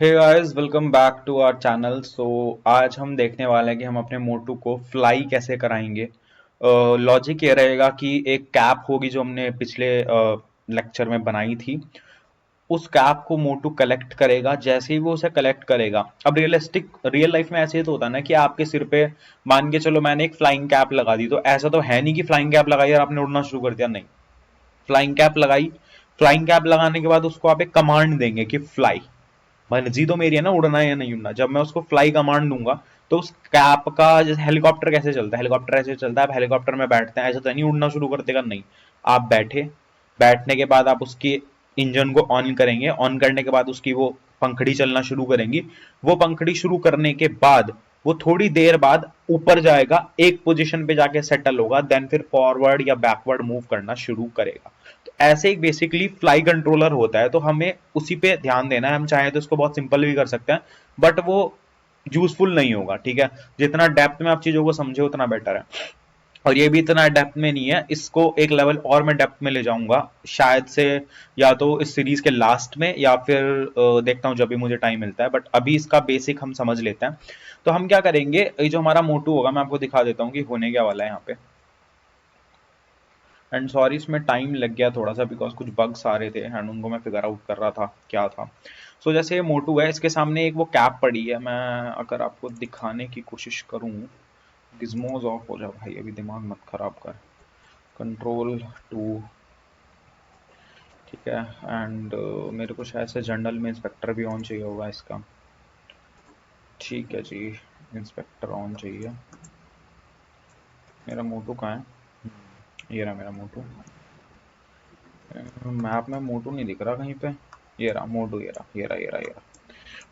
Hey guys, welcome back to our channel. So आज हम देखने वाले हैं कि हम अपने मोटू को फ्लाई कैसे कराएंगे। लॉजिक ये रहेगा कि एक कैप होगी जो हमने पिछले लेक्चर में बनाई थी। उस कैप को मोटू कलेक्ट करेगा। जैसे ही वो उसे कलेक्ट करेगा, अब रियल लाइफ में ऐसे ही तो होता है ना कि आपके सिर पे मान के चलो मैंने एक फ्लाइंग कैप लगा दी, तो ऐसा तो है नहीं कि फ्लाइंग कैप लगाई और आपने उड़ना शुरू कर दिया। नहीं, फ्लाइंग कैप लगाई। फ्लाइंग कैप लगाने के बाद उसको आप एक कमांड देंगे कि फ्लाई। मर्जी तो मेरी है ना उड़ना है या नहीं उड़ना। जब मैं उसको फ्लाई कमांड दूंगा तो उस कैप का, जैसे हेलीकॉप्टर कैसे चलता है, हेलीकॉप्टर ऐसे चलता है। आप हेलीकॉप्टर में बैठते हैं, ऐसा तो नहीं उड़ना शुरू कर देगा, नहीं। आप बैठे, बैठने के बाद आप उसकी इंजन को ऑन करेंगे। ऑन करने के बाद उसकी वो पंखड़ी चलना शुरू करेंगी। वो पंखड़ी शुरू करने के बाद वो थोड़ी देर बाद ऊपर जाएगा, एक पोजीशन पे जाके सेटल होगा, देन फिर फॉरवर्ड या बैकवर्ड मूव करना शुरू करेगा। तो ऐसे एक बेसिकली फ्लाई कंट्रोलर होता है, तो हमें उसी पे ध्यान देना है। हम चाहें तो इसको बहुत सिंपल भी कर सकते हैं, बट वो यूजफुल नहीं होगा। ठीक है, जितना डेप्थ में आप चीजों को समझे उतना बेटर है। और ये भी इतना डेप्थ में नहीं है, इसको एक लेवल और मैं डेप्थ में ले जाऊंगा शायद से, या तो इस सीरीज के लास्ट में या फिर देखता हूं जब भी मुझे टाइम मिलता है। बट अभी इसका बेसिक हम समझ लेते हैं। तो हम क्या करेंगे, ये जो हमारा मोटू होगा मैं आपको दिखा देता हूँ कि होने क्या वाला है यहाँ पे। एंड सॉरी, इसमें टाइम लग गया थोड़ा सा बिकॉज कुछ बग्स आ रहे थे एंड उनको मैं फिगर आउट कर रहा था क्या था। सो जैसे ये मोटू है, इसके सामने एक वो कैप पड़ी है। मैं अगर आपको दिखाने की कोशिश करूं, गिज्मोज ऑफ हो जा भाई, अभी दिमाग मत खराब कर। कंट्रोल टू, ठीक है। एंड मेरे को शायद से जनरल में इंस्पेक्टर भी ऑन चाहिए होगा इसका। ठीक है जी, इंस्पेक्टर ऑन चाहिए। मेरा मोटू कहाँ है? ये रहा मेरा मोटू। मैप में मोटू नहीं दिख रहा कहीं पे। ये रहा मोटू, ये रहा, ये रहा, ये रहा, ये रहा।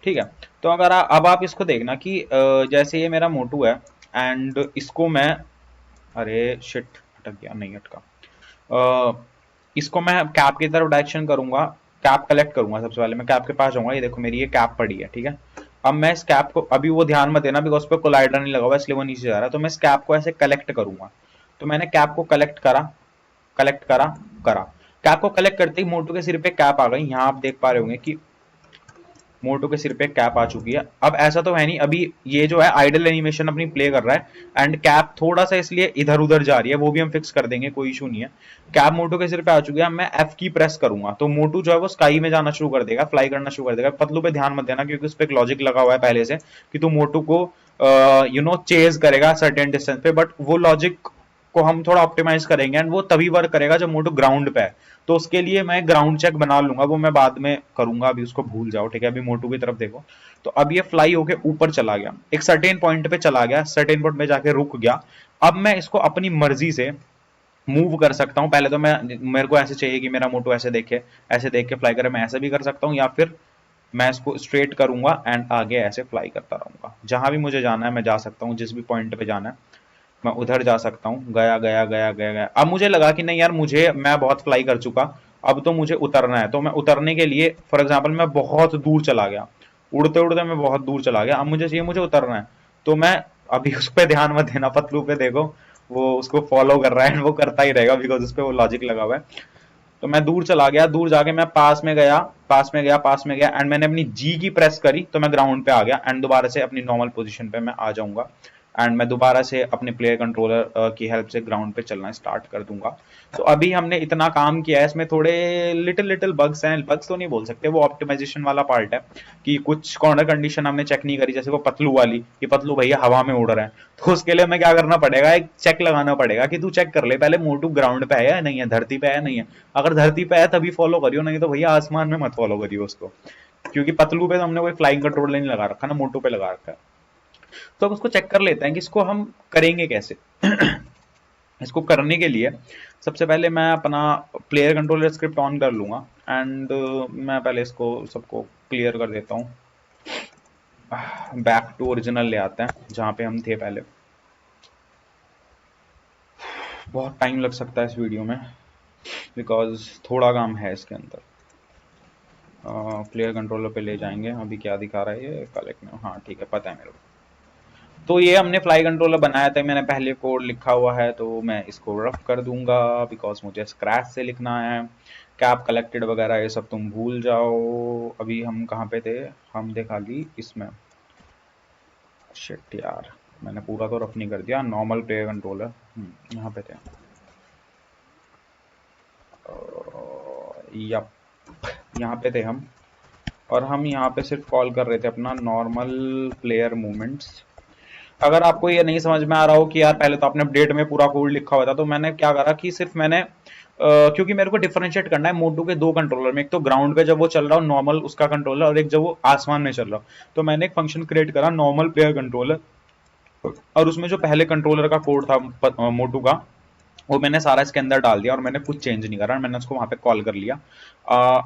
ठीक है। तो अगर अब आप इसको देखना कि जैसे ये मेरा मोटू है एंड इसको मैं, अरे शिट, अटक गया, नहीं अटका। इसको मैं कैप की तरफ डायरेक्शन करूंगा। कैप कलेक्ट करूंगा। सबसे पहले मैं कैप के पास जाऊंगा। ये देखो मेरी ये कैप पड़ी है, ठीक है। अब मैं इस कैप को, अभी वो ध्यान मत देना बिकॉज उस पर कोलाइडर नहीं लगा हुआ इसलिए वो नीचे जा रहा है। तो मैं इस कैप को ऐसे कलेक्ट करूंगा। तो मैंने कैप को कलेक्ट करा, कलेक्ट करा, करा। कैप को कलेक्ट करते ही मोटू के सिर पे कैप आ गई। यहां आप देख पा रहे होंगे कि मोटू के सिर पे कैप आ चुकी है। अब ऐसा तो है नहीं, अभी ये जो है आइडल एनिमेशन अपनी प्ले कर रहा है एंड कैप थोड़ा सा इसलिए इधर उधर जा रही है, वो भी हम फिक्स कर देंगे, कोई इशू नहीं है। कैप मोटू के सिर पे आ चुकी है। मैं एफ की प्रेस करूंगा तो मोटू जो है वो स्काई में जाना शुरू कर देगा, फ्लाई करना शुरू कर देगा। पतलू पे ध्यान मत देना क्योंकि उस पर एक लॉजिक लगा हुआ है पहले से कि तू मोटू को चेज करेगा सर्टेन डिस्टेंस पे। बट वो लॉजिक को हम थोड़ा ऑप्टिमाइज करेंगे एंड वो तभी वर्क करेगा जब मोटू ग्राउंड पे है। तो उसके लिए मैं ग्राउंड चेक बना लूंगा, वो मैं बाद में करूंगा, अभी उसको भूल जाओ, ठीक है। अभी मोटू की तरफ देखो। तो अब ये फ्लाई होके ऊपर चला गया, एक सर्टेन पॉइंट पे चला गया, सर्टेन पॉइंट पे जाके रुक गया। अब मैं इसको अपनी मर्जी से मूव कर सकता हूं। पहले तो मैं, मेरे को ऐसे चाहिए कि मेरा मोटू ऐसे देखे, ऐसे देख के फ्लाई करे, मैं ऐसे भी कर सकता हूं, या फिर मैं इसको स्ट्रेट करूंगा एंड आगे ऐसे फ्लाई करता रहूंगा। जहां भी मुझे जाना है मैं जा सकता हूं, जिस भी पॉइंट पे जाना है मैं उधर जा सकता हूँ। गया गया गया गया गया। अब मुझे लगा कि नहीं यार, मुझे, मैं बहुत फ्लाई कर चुका, अब तो मुझे उतरना है। तो मैं उतरने के लिए, फॉर एग्जाम्पल मैं बहुत दूर चला गया, उड़ते उड़ते मैं बहुत दूर चला गया, अब मुझे चाहिए, मुझे उतरना है। तो मैं, अभी उस पर ध्यान मत देना, पतलू पे देखो, वो उसको फॉलो कर रहा है, वो करता ही रहेगा बिकॉज उस पर वो लॉजिक लगा हुआ है। तो मैं दूर चला गया, दूर जाके मैं पास में गया, पास में गया, पास में गया एंड मैंने अपनी जी की प्रेस करी तो मैं ग्राउंड पे आ गया एंड दोबारा से अपनी नॉर्मल पोजीशन पे मैं आ जाऊंगा। एंड मैं दोबारा से अपने प्लेयर कंट्रोलर की हेल्प से ग्राउंड पे चलना स्टार्ट कर दूंगा। तो अभी हमने इतना काम किया है, इसमें थोड़े लिटिल लिटिल बग्स हैं, बग्स तो नहीं बोल सकते, वो ऑप्टिमाइजेशन वाला पार्ट है कि कुछ कॉर्नर कंडीशन हमने चेक नहीं करी, जैसे वो पतलू वाली कि पतलू भैया हवा में उड़ रहे हैं। तो उसके लिए हमें क्या करना पड़ेगा, एक चेक लगाना पड़ेगा कि तू चेक कर ले पहले मोटू ग्राउंड पे है या नहीं है, धरती पे है नहीं है। अगर धरती पे है तभी फॉलो करियो, नहीं तो भैया आसमान में मत फॉलो करियो उसको। क्योंकि पतलू पे तो हमने कोई फ्लाइंग कंट्रोल नहीं लगा रखा ना, मोटू पे लगा रखा है। तो अब उसको चेक कर लेते हैं कि इसको हम करेंगे कैसे। इसको करने के लिए सबसे पहले मैं अपना प्लेयर कंट्रोलर स्क्रिप्ट ऑन कर लूंगा एंड मैं पहले इसको सबको क्लियर कर देता हूँ। बैक टू ओरिजिनल ले आते हैं जहां पे हम थे पहले। बहुत टाइम लग सकता है इस वीडियो में बिकॉज थोड़ा काम है इसके अंदर। प्लेयर कंट्रोलर पे ले जाएंगे, अभी क्या दिखा रहा है ये, कलेक्ट में, हाँ ठीक है, पता है मेरे को। तो ये हमने फ्लाई कंट्रोलर बनाया था, मैंने पहले कोड लिखा हुआ है तो मैं इसको रफ कर दूंगा बिकॉज मुझे स्क्रैच से लिखना है। कैप कलेक्टेड वगैरह ये सब तुम भूल जाओ। अभी हम कहाँ पे थे? हम थे खाली इसमें। शिट यार, मैंने पूरा तो रफ नहीं कर दिया। नॉर्मल प्लेयर कंट्रोलर यहाँ पे थे। यप, यहाँ पे थे हम। और हम यहाँ पे सिर्फ कॉल कर रहे थे अपना नॉर्मल प्लेयर मूवमेंट्स। अगर आपको ये नहीं समझ में आ रहा हो कि यार पहले तो आपने अपडेट में पूरा कोड लिखा हुआ था, तो मैंने क्या करा कि सिर्फ मैंने क्योंकि मेरे को डिफरेंशिएट करना है मोटू के दो कंट्रोलर में, एक तो ग्राउंड पे जब वो चल रहा हो नॉर्मल उसका कंट्रोलर, और एक जब वो आसमान में चल रहा हो। तो मैंने एक फंक्शन क्रिएट करा नॉर्मल प्लेयर कंट्रोलर, और उसमें जो पहले कंट्रोलर का कोड था मोटू का, वो मैंने सारा इसके अंदर डाल दिया और मैंने कुछ चेंज नहीं करा, मैंने उसको वहां पे कॉल कर लिया।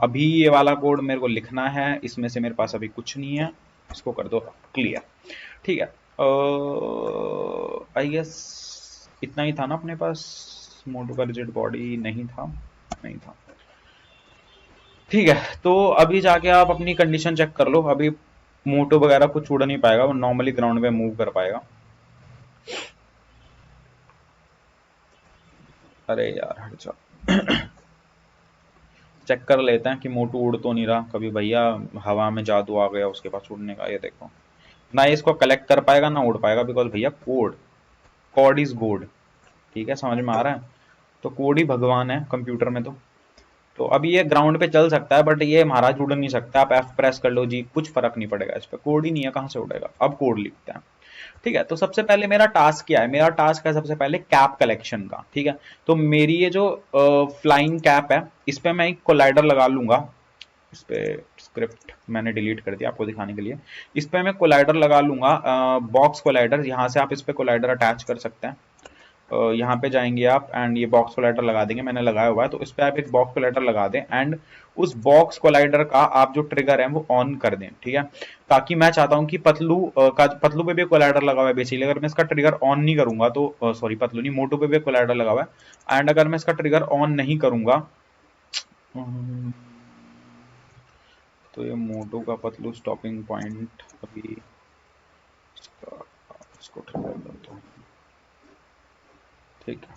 अभी ये वाला कोड मेरे को लिखना है, इसमें से मेरे पास अभी कुछ नहीं है, इसको कर दो क्लियर। ठीक है, आई गेस इतना ही था ना अपने पास। मोटू का रिजिड बॉडी नहीं था, नहीं था। ठीक है, तो अभी जाके आप अपनी कंडीशन चेक कर लो। अभी मोटू वगैरह कुछ उड़ नहीं पाएगा, वो नॉर्मली ग्राउंड में मूव कर पाएगा। अरे यार हट जा। चेक कर लेते हैं कि मोटू उड़ तो नहीं रहा कभी भैया, हवा में जादू आ गया उसके पास उड़ने का। ये देखो, ना ये इसको कलेक्ट कर पाएगा ना उड़ पाएगा, बिकॉज भैया कोड, कॉड इज गोड। ठीक है, समझ में आ रहा है? तो कोड ही भगवान है कंप्यूटर में। तो अभी ये ग्राउंड पे चल सकता है, बट ये महाराज उड़ नहीं सकता। आप एफ प्रेस कर लो जी, कुछ फर्क नहीं पड़ेगा इस पर, कोड ही नहीं है, कहाँ से उड़ेगा। अब कोड लिखते हैं। ठीक है, तो सबसे पहले मेरा टास्क क्या है? मेरा टास्क है सबसे पहले कैप कलेक्शन का। ठीक है, तो मेरी ये जो फ्लाइंग कैप है, इस पे मैं एक कोलाइडर लगा लूंगा। इस पे स्क्रिप्ट मैंने डिलीट कर दिया आपको दिखाने के लिए। इस पे मैं कोलाइडर लगा लूंगा, बॉक्स कोलाइडर। यहाँ से आप इस पे कोलाइडर अटैच कर सकते हैं। यहाँ पे जाएंगे आप एंड ये बॉक्स कोलाइडर लगा देंगे, मैंने लगाया हुआ है। तो इस पे आप एक बॉक्स कोलाइडर लगा दें एंड उस बॉक्स कोलाइडर का आप जो ट्रिगर है वो ऑन कर दें। ठीक है, ताकि मैं चाहता हूँ कि पतलू पे भी कोलाइडर लगा हुआ है बेसिकली। अगर मैं इसका ट्रिगर ऑन नहीं करूंगा तो सॉरी, पतलू नहीं, मोटू पे भी कोलाइडर लगा हुआ है। एंड अगर मैं इसका ट्रिगर ऑन नहीं करूंगा तो ये मोटू का पतलू स्टॉपिंग पॉइंट अभी इसको ट्रिगर करता हूँ। ठीक है,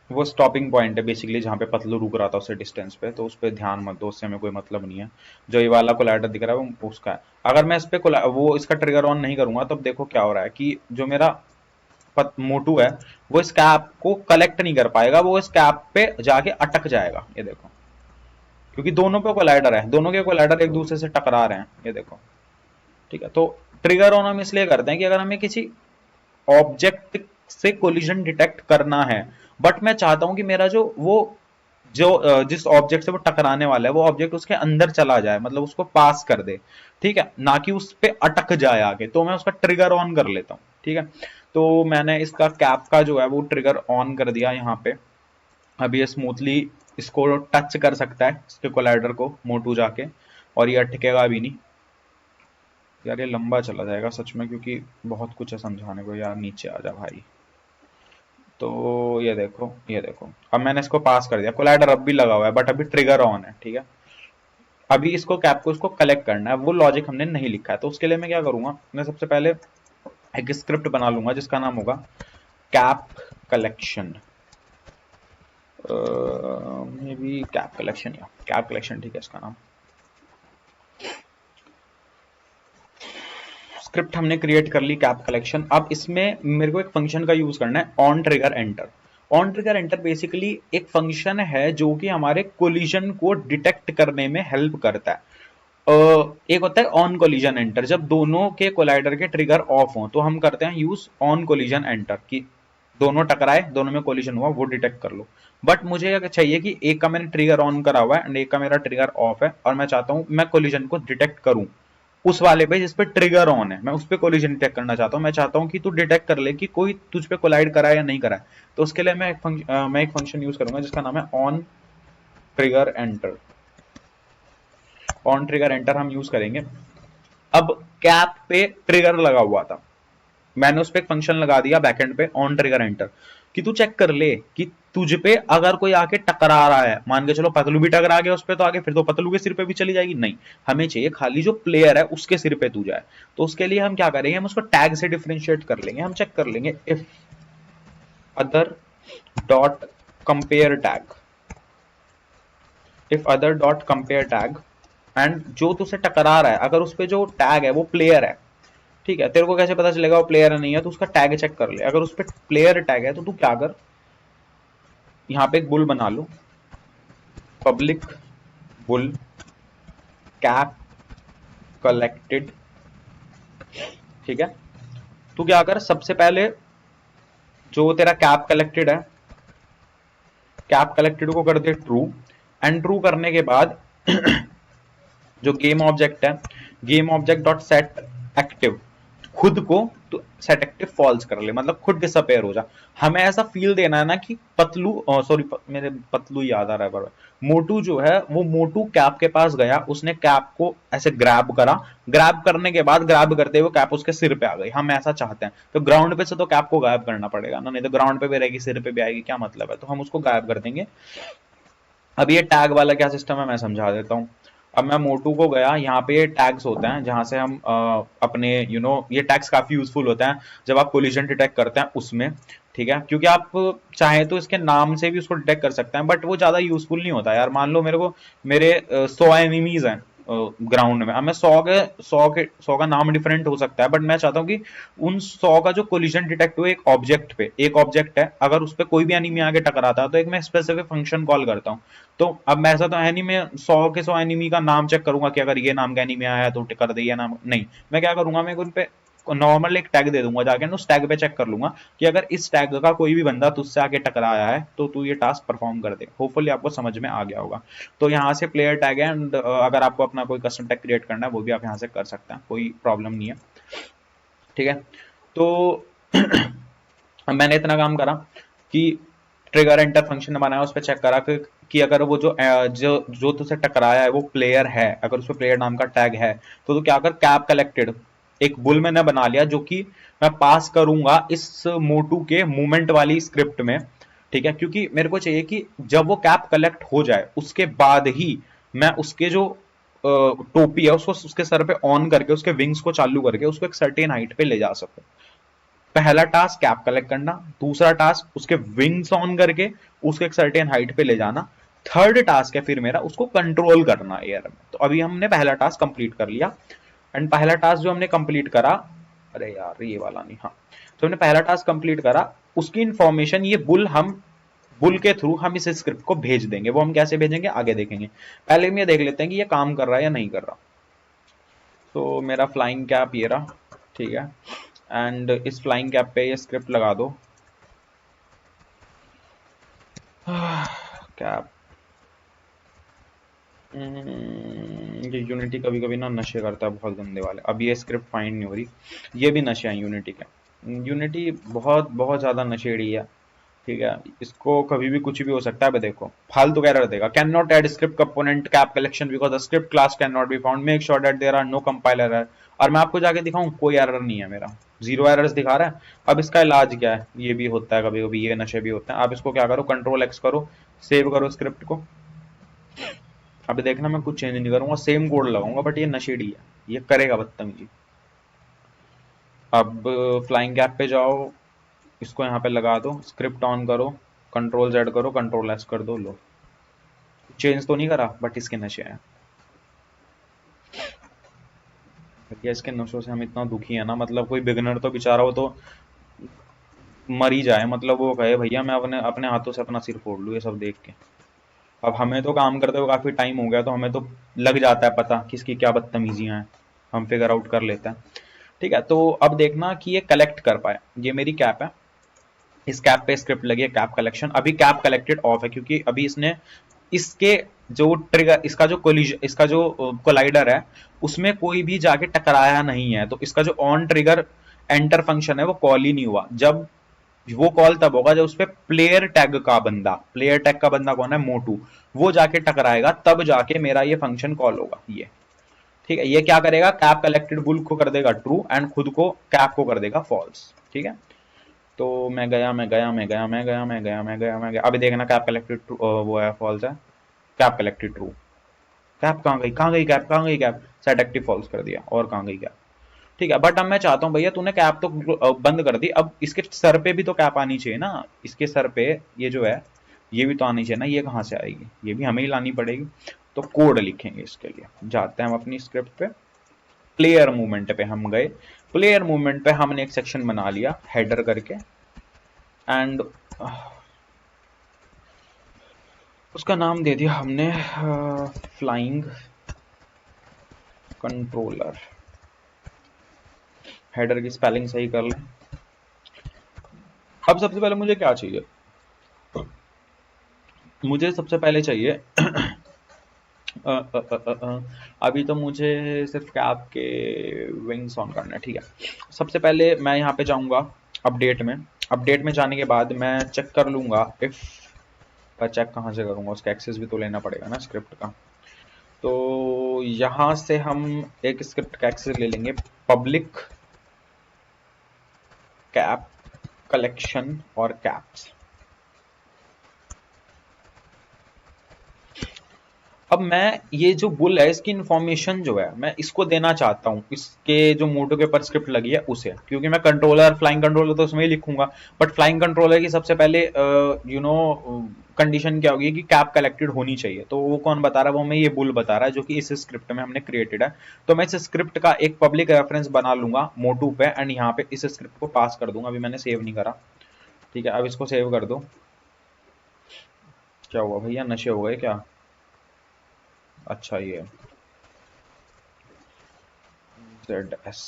वो स्टॉपिंग पॉइंट है बेसिकली जहाँ पे पतलू रुक रहा था उससे डिस्टेंस पे, तो उस पर ध्यान मत दो, उससे हमें कोई मतलब नहीं है। जो ये वाला कोलाइडर दिख रहा है वो उसका है। अगर मैं इस पे वो इसका ट्रिगर ऑन नहीं करूंगा, तब देखो क्या हो रहा है कि जो मेरा मोटू है वो इस कैप को कलेक्ट नहीं कर पाएगा, वो इस कैप पे जाके अटक जाएगा। ये देखो, क्योंकि दोनों पे कोलाइडर है, दोनों के कोलाइडर एक दूसरे से टकरा रहे हैं। ये देखो, ठीक है। तो ट्रिगर ऑन हम इसलिए करते हैं कि अगर हमें किसी ऑब्जेक्ट से कोलिजन डिटेक्ट करना है, बट मैं चाहता हूं कि मेरा जिस ऑब्जेक्ट से वो टकराने वाला है वो ऑब्जेक्ट उसके अंदर चला जाए, मतलब उसको पास कर दे। ठीक है, ना कि उस पे अटक जाए आगे, तो मैं उसका ट्रिगर ऑन कर लेता हूं। ठीक है, तो मैंने इसका कैप का जो है वो ट्रिगर ऑन कर दिया यहाँ पे। अब ये स्मूथली इसको टच कर सकता है, इसके कोलाइडर को, मोटू जाके, और ये अटकेगा भी नहीं। यार ये लंबा चला जाएगा सच में, क्योंकि बहुत कुछ है समझाने को। यार नीचे आ जा भाई। तो ये देखो, ये देखो, अब मैंने इसको पास कर दिया, कोलाइडर अब भी लगा हुआ है बट अभी ट्रिगर ऑन है। ठीक है, अभी इसको कैप को इसको कलेक्ट करना है, वो लॉजिक हमने नहीं लिखा है। तो उसके लिए मैं क्या करूंगा, मैं सबसे पहले एक स्क्रिप्ट बना लूंगा जिसका नाम होगा cap collection. May be cap collection, या कैप कलेक्शन, ठीक है इसका नाम। स्क्रिप्ट हमने क्रिएट कर ली कैप कलेक्शन। अब इसमें मेरे को एक फंक्शन का यूज करना है, on trigger enter. On trigger enter basically एक फंक्शन है जो कि हमारे कोलिजन को डिटेक्ट करने में हेल्प करता है। एक होता है ऑन कोलिजन एंटर, जब दोनों के कोलाइडर के ट्रिगर ऑफ हो तो हम करते हैं यूज ऑन कोलिजन एंटर, कि दोनों टकराए, दोनों में कोलिजन हुआ, वो डिटेक्ट कर लो। बट मुझे चाहिए कि एक का मैंने ट्रिगर ऑन करा हुआ है एंड एक का मेरा ट्रिगर ऑफ है, और मैं चाहता हूं मैं कोलिजन को डिटेक्ट करूं उस वाले पे जिस पे ट्रिगर ऑन है। मैं उस पे कोलिजन डिटेक्ट करना चाहता हूं, मैं चाहता हूं कि तू डिटेक्ट कर ले कि कोई तुझ पे कोलाइड करा है या नहीं करा है। तो उसके लिए मैं एक फंक्शन यूज करूंगा जिसका नाम है on trigger enter. On trigger enter हम यूज करेंगे। अब कैप पे ट्रिगर लगा हुआ था, मैंने उस पर एक फंक्शन लगा दिया बैकएंड पे ऑन ट्रिगर एंटर, कि तू चेक कर ले कि तुझ पे अगर कोई आके टकरा रहा है, मान के चलो पतलू भी टकरा गया उस पे, तो आगे फिर तो पतलू के सिर पे भी चली जाएगी। नहीं, हमें चाहिए खाली जो प्लेयर है उसके सिर पे तू जाए। तो उसके लिए हम क्या करेंगे, हम उसको टैग से डिफरेंशिएट कर लेंगे। हम चेक कर लेंगे if other dot compare tag, if other dot compare tag and जो तुझसे टकरा रहा है अगर उस पे जो टैग है वो प्लेयर है, ठीक है, तेरे को कैसे पता चलेगा वो प्लेयर है नहीं है, तो उसका टैग चेक कर ले। अगर उस पे प्लेयर टैग है तो तू क्या कर, यहाँ पे एक बुल बना लो, पब्लिक बुल कैप कलेक्टेड, ठीक है। तू क्या कर, सबसे पहले जो तेरा कैप कलेक्टेड है, कैप कलेक्टेड को कर दे ट्रू, एंड ट्रू करने के बाद जो गेम ऑब्जेक्ट है, game object dot set active, खुद को तो सेट एक्टिव फॉल्स कर ले, मतलब खुद डिसअपेयर हो जा। हमें ऐसा फील देना है ना कि पतलू, सॉरी मेरे पतलू याद आ रहा है बराबर, मोटू जो है वो मोटू कैप के पास गया, उसने कैप को ऐसे ग्रैब करा, ग्रैब करने के बाद ग्रैब करते हुए कैप उसके सिर पे आ गई, हम ऐसा चाहते हैं। तो ग्राउंड पे से तो कैप को गायब करना पड़ेगा ना, नहीं तो ग्राउंड पे भी रहेगी सिर पे भी आएगी, क्या मतलब है, तो हम उसको गायब कर देंगे। अब ये टैग वाला क्या सिस्टम है मैं समझा देता हूँ। अब मैं मोटू को गया, यहाँ पे ये टैग्स होते हैं जहां से हम अपने ये टैग्स काफी यूजफुल होते हैं जब आप कोलिजन डिटेक्ट करते हैं उसमें, ठीक है, क्योंकि आप चाहे तो इसके नाम से भी उसको डिटेक्ट कर सकते हैं, बट वो ज्यादा यूजफुल नहीं होता यार। मान लो मेरे 100 एनिमीज हैं ग्राउंड में, अब मैं 100 का नाम डिफरेंट हो सकता है, बट मैं चाहता हूँ कि उन 100 का जो कोलिजन डिटेक्ट हुए एक ऑब्जेक्ट पे, एक ऑब्जेक्ट है, अगर उस पर कोई भी एनिमी आगे टकराता है तो एक मैं स्पेसिफिक फंक्शन कॉल करता हूँ। तो अब मैं ऐसा तो है नहीं मैं 100 के 100 एनिमी का नाम चेक करूंगा कि अगर ये नाम का एनिमी आया तो कर दे, ये नाम नहीं, मैं क्या करूंगा, मैं उन पे नॉर्मल एक टैग दे दूंगा जाके, उस टैग पे चेक कर लूंगा कि अगर इस टैग का कोई भी बंदा तुझसे आके टकराया है तो तू ये टास्क परफॉर्म कर दे। होपफुली आपको समझ में आ गया होगा। तो यहाँ से प्लेयर टैग है, एंड अगर आपको अपना कोई कस्टम टैग क्रिएट करना है वो भी आप यहाँ से कर सकते हैं, कोई प्रॉब्लम नहीं है, ठीक है। तो मैंने इतना काम करा कि ट्रिगर एंटर फंक्शन बनाया, उस पर चेक करा कि अगर वो जो तुझसे टकराया है वो प्लेयर है, अगर उस पर प्लेयर नाम का टैग है तो तू क्या कर, कैप कलेक्टेड एक बुल मैंने बना लिया जो कि मैं पास करूंगा इस मोटू के मूवमेंट वाली स्क्रिप्ट में, ठीक है, क्योंकि मेरे को चाहिए कि जब वो कैप कलेक्ट हो जाए उसके बाद ही मैं उसके जो टोपी है उसको उसके सर पे ऑन करके उसके विंग्स को चालू करके उसको एक सर्टेन हाइट पे ले जा सकूं। पहला टास्क कैप कलेक्ट करना, दूसरा टास्क उसके विंग्स ऑन करके उसको एक सर्टेन हाइट पे ले जाना, थर्ड टास्क है फिर मेरा उसको कंट्रोल करना एयर में। तो अभी हमने पहला टास्क कंप्लीट कर लिया, एंड पहला टास्क जो हमने कंप्लीट करा, अरे यार ये वाला नहीं, हाँ, तो हमने पहला टास्क कंप्लीट करा, उसकी इंफॉर्मेशन ये बुल के थ्रू हम इस स्क्रिप्ट को भेज देंगे। वो हम कैसे भेजेंगे आगे देखेंगे, पहले हम ये देख लेते हैं कि ये काम कर रहा है या नहीं कर रहा। तो मेरा फ्लाइंग कैप ये रहा, ठीक है, एंड इस फ्लाइंग कैप पे ये स्क्रिप्ट लगा दो, कैप। ये यूनिटी कभी कभी ना नशे करता है बहुत गंदे वाले। अब ये स्क्रिप्ट फाइंड नहीं हो रही, ये भी नशे हैं यूनिटी के। यूनिटी बहुत बहुत ज्यादा नशेड़ी है, ठीक है, इसको कभी भी कुछ भी हो सकता है। अब देखो फालतू का एरर देगा, can not add script component cap collection because the script class can not be found, make sure that there are no compiler error. और मैं आपको जाके दिखाऊं कोई एरर नहीं है, मेरा 0 एरर्स दिखा रहा है। अब इसका इलाज क्या है, ये भी होता है कभी कभी, ये नशे भी होते हैं। आप इसको क्या करो, कंट्रोल एक्स करो, सेव करो स्क्रिप्ट को। अब देखना मैं कुछ चेंज नहीं करूंगा, सेम कोड लगाऊंगा, बट ये नशेड़ी है, ये करेगा बदतमीजी। अब फ्लाइंग कैप पे जाओ, इसको यहाँ पे लगा दो, स्क्रिप्ट ऑन करो, कंट्रोल जेड करो, कंट्रोल एस कर दो, लो चेंज तो नहीं करा बट इसके नशे हैं। भैया इसके नशों से हम इतना दुखी है ना, मतलब कोई बिगनर तो बेचारा हो तो मर ही जाए, मतलब वो कहे भैया मैं अपने अपने हाथों से अपना सिर फोड़ लूँ ये सब देख के। अब हमें तो काम करते हुए काफी टाइम हो गया, तो हमें तो लग जाता है पता किसकी क्या बदतमीजियां हैं, हम फिगर आउट कर लेते हैं, ठीक है। तो अब देखना कि ये कलेक्ट कर पाए, ये मेरी कैप है, इस कैप पे स्क्रिप्ट लगी है कैप कलेक्शन। अभी कैप कलेक्टेड ऑफ है क्योंकि अभी इसने इसके जो ट्रिगर, इसका जो कोलाइडर है उसमें कोई भी जाके टकराया नहीं है, तो इसका जो ऑन ट्रिगर एंटर फंक्शन है वो कॉल ही नहीं हुआ। जब वो कॉल तब होगा जब उस पे प्लेयर टैग का बंदा कौन है, मोटू, वो जाके टकराएगा, तब जाके मेरा ये फंक्शन कॉल होगा ये, ठीक है। ये क्या करेगा, कैप कलेक्टेड बुल को कर देगा ट्रू, एंड खुद को कैप को कर देगा फॉल्स, ठीक है। तो मैं गया। अभी देखना कैप कलेक्टेड वो है फॉल्स है, कैप कलेक्टेड ट्रू। कैप कहाँ गई कैप, सेट एक्टिव फॉल्स कर दिया, और कहाँ गई कैप। ठीक है, बट अब मैं चाहता हूँ भैया तूने कैप तो बंद कर दी, अब इसके सर पे भी तो कैप आनी चाहिए ना, इसके सर पे ये जो है ये भी तो आनी चाहिए ना, ये कहाँ से आएगी, ये भी हमें ही लानी पड़ेगी। तो कोड लिखेंगे इसके लिए, जाते हैं हम अपनी स्क्रिप्ट पे, प्लेयर मूवमेंट पे हम गए, प्लेयर मूवमेंट पे हमने एक सेक्शन बना लिया हेडर करके, एंड उसका नाम दे दिया हमने फ्लाइंग कंट्रोलर। हेडर की स्पेलिंग सही कर लें। अब सबसे पहले मुझे क्या चाहिए, मुझे सबसे पहले चाहिए अभी तो मुझे सिर्फ कैप के विंग्स ऑन करना है, ठीक है। सबसे पहले मैं यहाँ पे जाऊंगा अपडेट में, अपडेट में जाने के बाद मैं चेक कर लूंगा इफ, पर चेक कहाँ से करूंगा, उसका एक्सेस भी तो लेना पड़ेगा ना स्क्रिप्ट का। तो यहाँ से हम एक स्क्रिप्ट का एक्सेस ले लेंगे, पब्लिक कैप कलेक्शन और कैप्स। अब मैं ये जो बुल है इसकी इंफॉर्मेशन जो है मैं इसको देना चाहता हूँ, इसके जो मोटो के ऊपर स्क्रिप्ट लगी है उसे, क्योंकि मैं कंट्रोलर फ्लाइंग कंट्रोलर तो उसमें ही लिखूंगा, बट फ्लाइंग कंट्रोलर की सबसे पहले कंडीशन क्या होगी कि कैप कलेक्टेड होनी चाहिए, तो वो कौन बता रहा है, वो हमें ये बुल बता रहा है जो कि इस स्क्रिप्ट में हमने क्रिएटेड है। तो मैं इस स्क्रिप्ट का एक पब्लिक रेफरेंस बना लूंगा मोटू पे, एंड यहाँ पे इस स्क्रिप्ट को पास कर दूंगा, अभी मैंने सेव नहीं करा, ठीक है। अब इसको सेव कर दो। क्या हुआ भैया, नशे हो गए क्या? अच्छा ये ZS,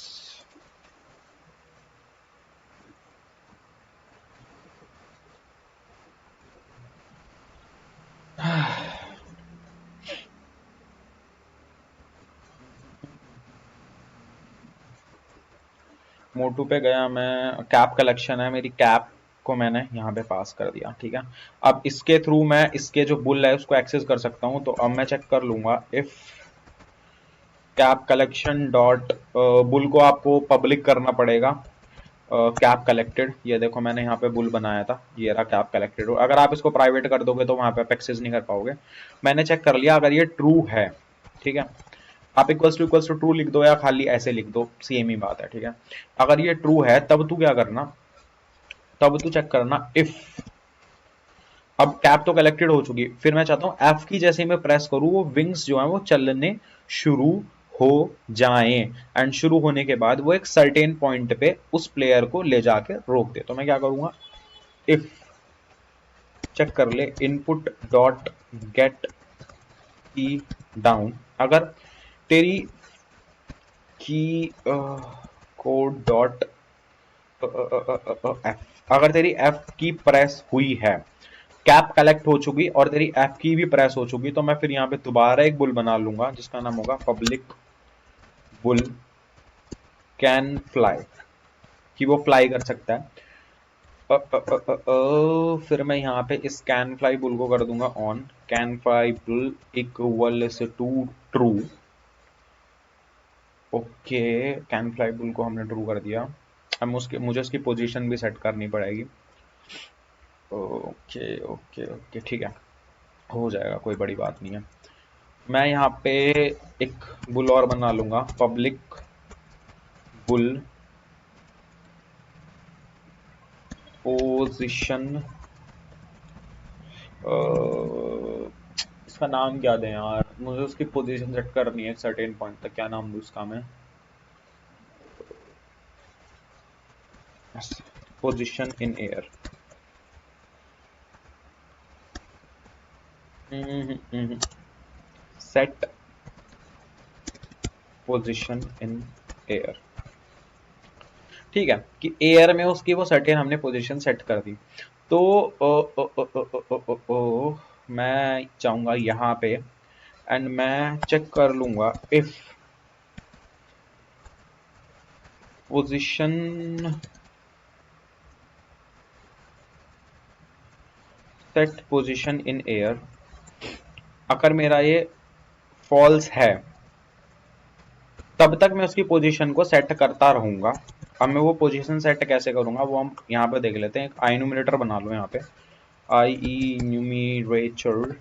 मोटू पे गया मैं, कैप कलेक्शन है मेरी, कैप को मैंने यहाँ पे पास कर दिया, ठीक है। अब इसके थ्रू मैं इसके जो बुल है उसको एक्सेस कर सकता हूँ, तो अब मैं चेक कर लूंगा if cap collection dot, bull को आपको पब्लिक करना पड़ेगा, कैप कलेक्टेड, ये देखो मैंने यहाँ पे बुल बनाया था, ये रहा कैप कलेक्टेड। अगर आप इसको प्राइवेट कर दोगे तो वहां पे आप एक्सेस नहीं कर पाओगे। मैंने चेक कर लिया, अगर ये ट्रू है, ठीक है, आप इक्वल्स टू ट्रू लिख दो या खाली ऐसे लिख दो, सेम ही बात है, ठीक है। अगर ये ट्रू है तब तू क्या करना, तब तू चेक करना इफ, अब कैप तो कलेक्टेड हो चुकी, फिर मैं चाहता हूं एफ की जैसे ही मैं प्रेस करूं वो विंग्स जो है वो चलने शुरू हो जाएं, एंड शुरू होने के बाद वो एक सर्टेन पॉइंट पे उस प्लेयर को ले जाके रोक दे। तो मैं क्या करूंगा, इफ चेक कर ले इनपुट डॉट गेट की डाउन, अगर तेरी की कोड डॉट एफ, अगर तेरी एफ की प्रेस हुई है, कैप कलेक्ट हो चुकी और तेरी एफ की भी प्रेस हो चुकी, तो मैं फिर यहाँ पे दोबारा एक बुल बना लूंगा जिसका नाम होगा पब्लिक बुल कैन फ्लाई, कि वो फ्लाई कर सकता है। फिर मैं यहाँ पे इस कैन फ्लाई बुल को कर दूंगा on, can fly bool equal to true, okay. Can fly bool को हमने ट्रू कर दिया, अब उसके मुझे उसकी पोजीशन भी सेट करनी पड़ेगी, ओके ओके ओके, ठीक है, हो जाएगा, कोई बड़ी बात नहीं है। मैं यहाँ पे एक बुल और बना लूंगा, पब्लिक बुल पोजीशन, इसका नाम क्या दें यार, मुझे उसकी पोजीशन सेट करनी है सर्टेन पॉइंट तक, क्या नाम दूं उसका मैं, position in air, set position in air, ठीक है, कि एयर में उसकी वो सर्टेन हमने पोजीशन सेट कर दी। तो मैं जाऊंगा यहाँ पे एंड मैं चेक कर लूंगा if position set position in air, अगर मेरा ये फॉल्स है तब तक मैं उसकी पोजीशन को सेट करता रहूंगा। अब मैं वो पोजीशन सेट कैसे करूंगा वो हम यहाँ पे देख लेते हैं, एक आई न्यूमरेटर बना लो यहाँ पे, आई ई न्यूमरेटर,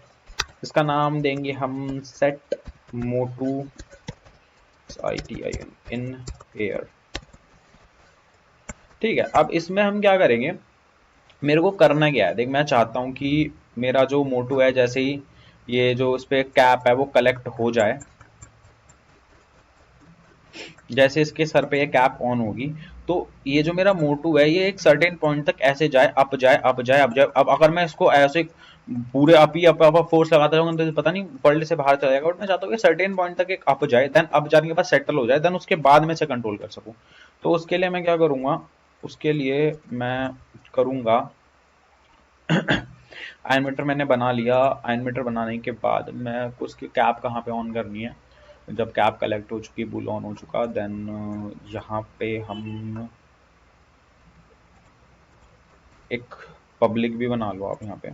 इसका नाम देंगे हम set Motu, I T I in air. ठीक है, अब इसमें हम क्या करेंगे, मेरे को करना क्या है, देख मैं चाहता हूं कि मेरा जो मोटू है, जैसे ही ये जो इस पे कैप है वो कलेक्ट हो जाए, जैसे इसके सर पे ये कैप ऑन होगी, तो ये जो मेरा मोटू है ये एक सर्टेन पॉइंट तक ऐसे जाए, अप जाए अप जाए अप जाए। अब अगर मैं इसको ऐसे पूरे अप ही अप फोर्स लगाता रहूंगा तो पता नहीं वर्ल्ड से बाहर चला जाएगा। बट मैं चाहता हूँ कि सर्टेन पॉइंट तक एक अप जाए, देन अप जाने के बाद सेटल हो जाए, देन उसके बाद में से कंट्रोल कर सकूं। तो उसके लिए मैं क्या करूंगा, उसके लिए मैं करूंगा आयन मीटर मैंने बना लिया। आयन मीटर बनाने के बाद मैं उसकी कैप कहाँ पे ऑन करनी है, जब कैप कलेक्ट हो चुकी, बुल ऑन हो चुका, देन यहाँ पे हम एक पब्लिक भी बना लो आप यहाँ पे,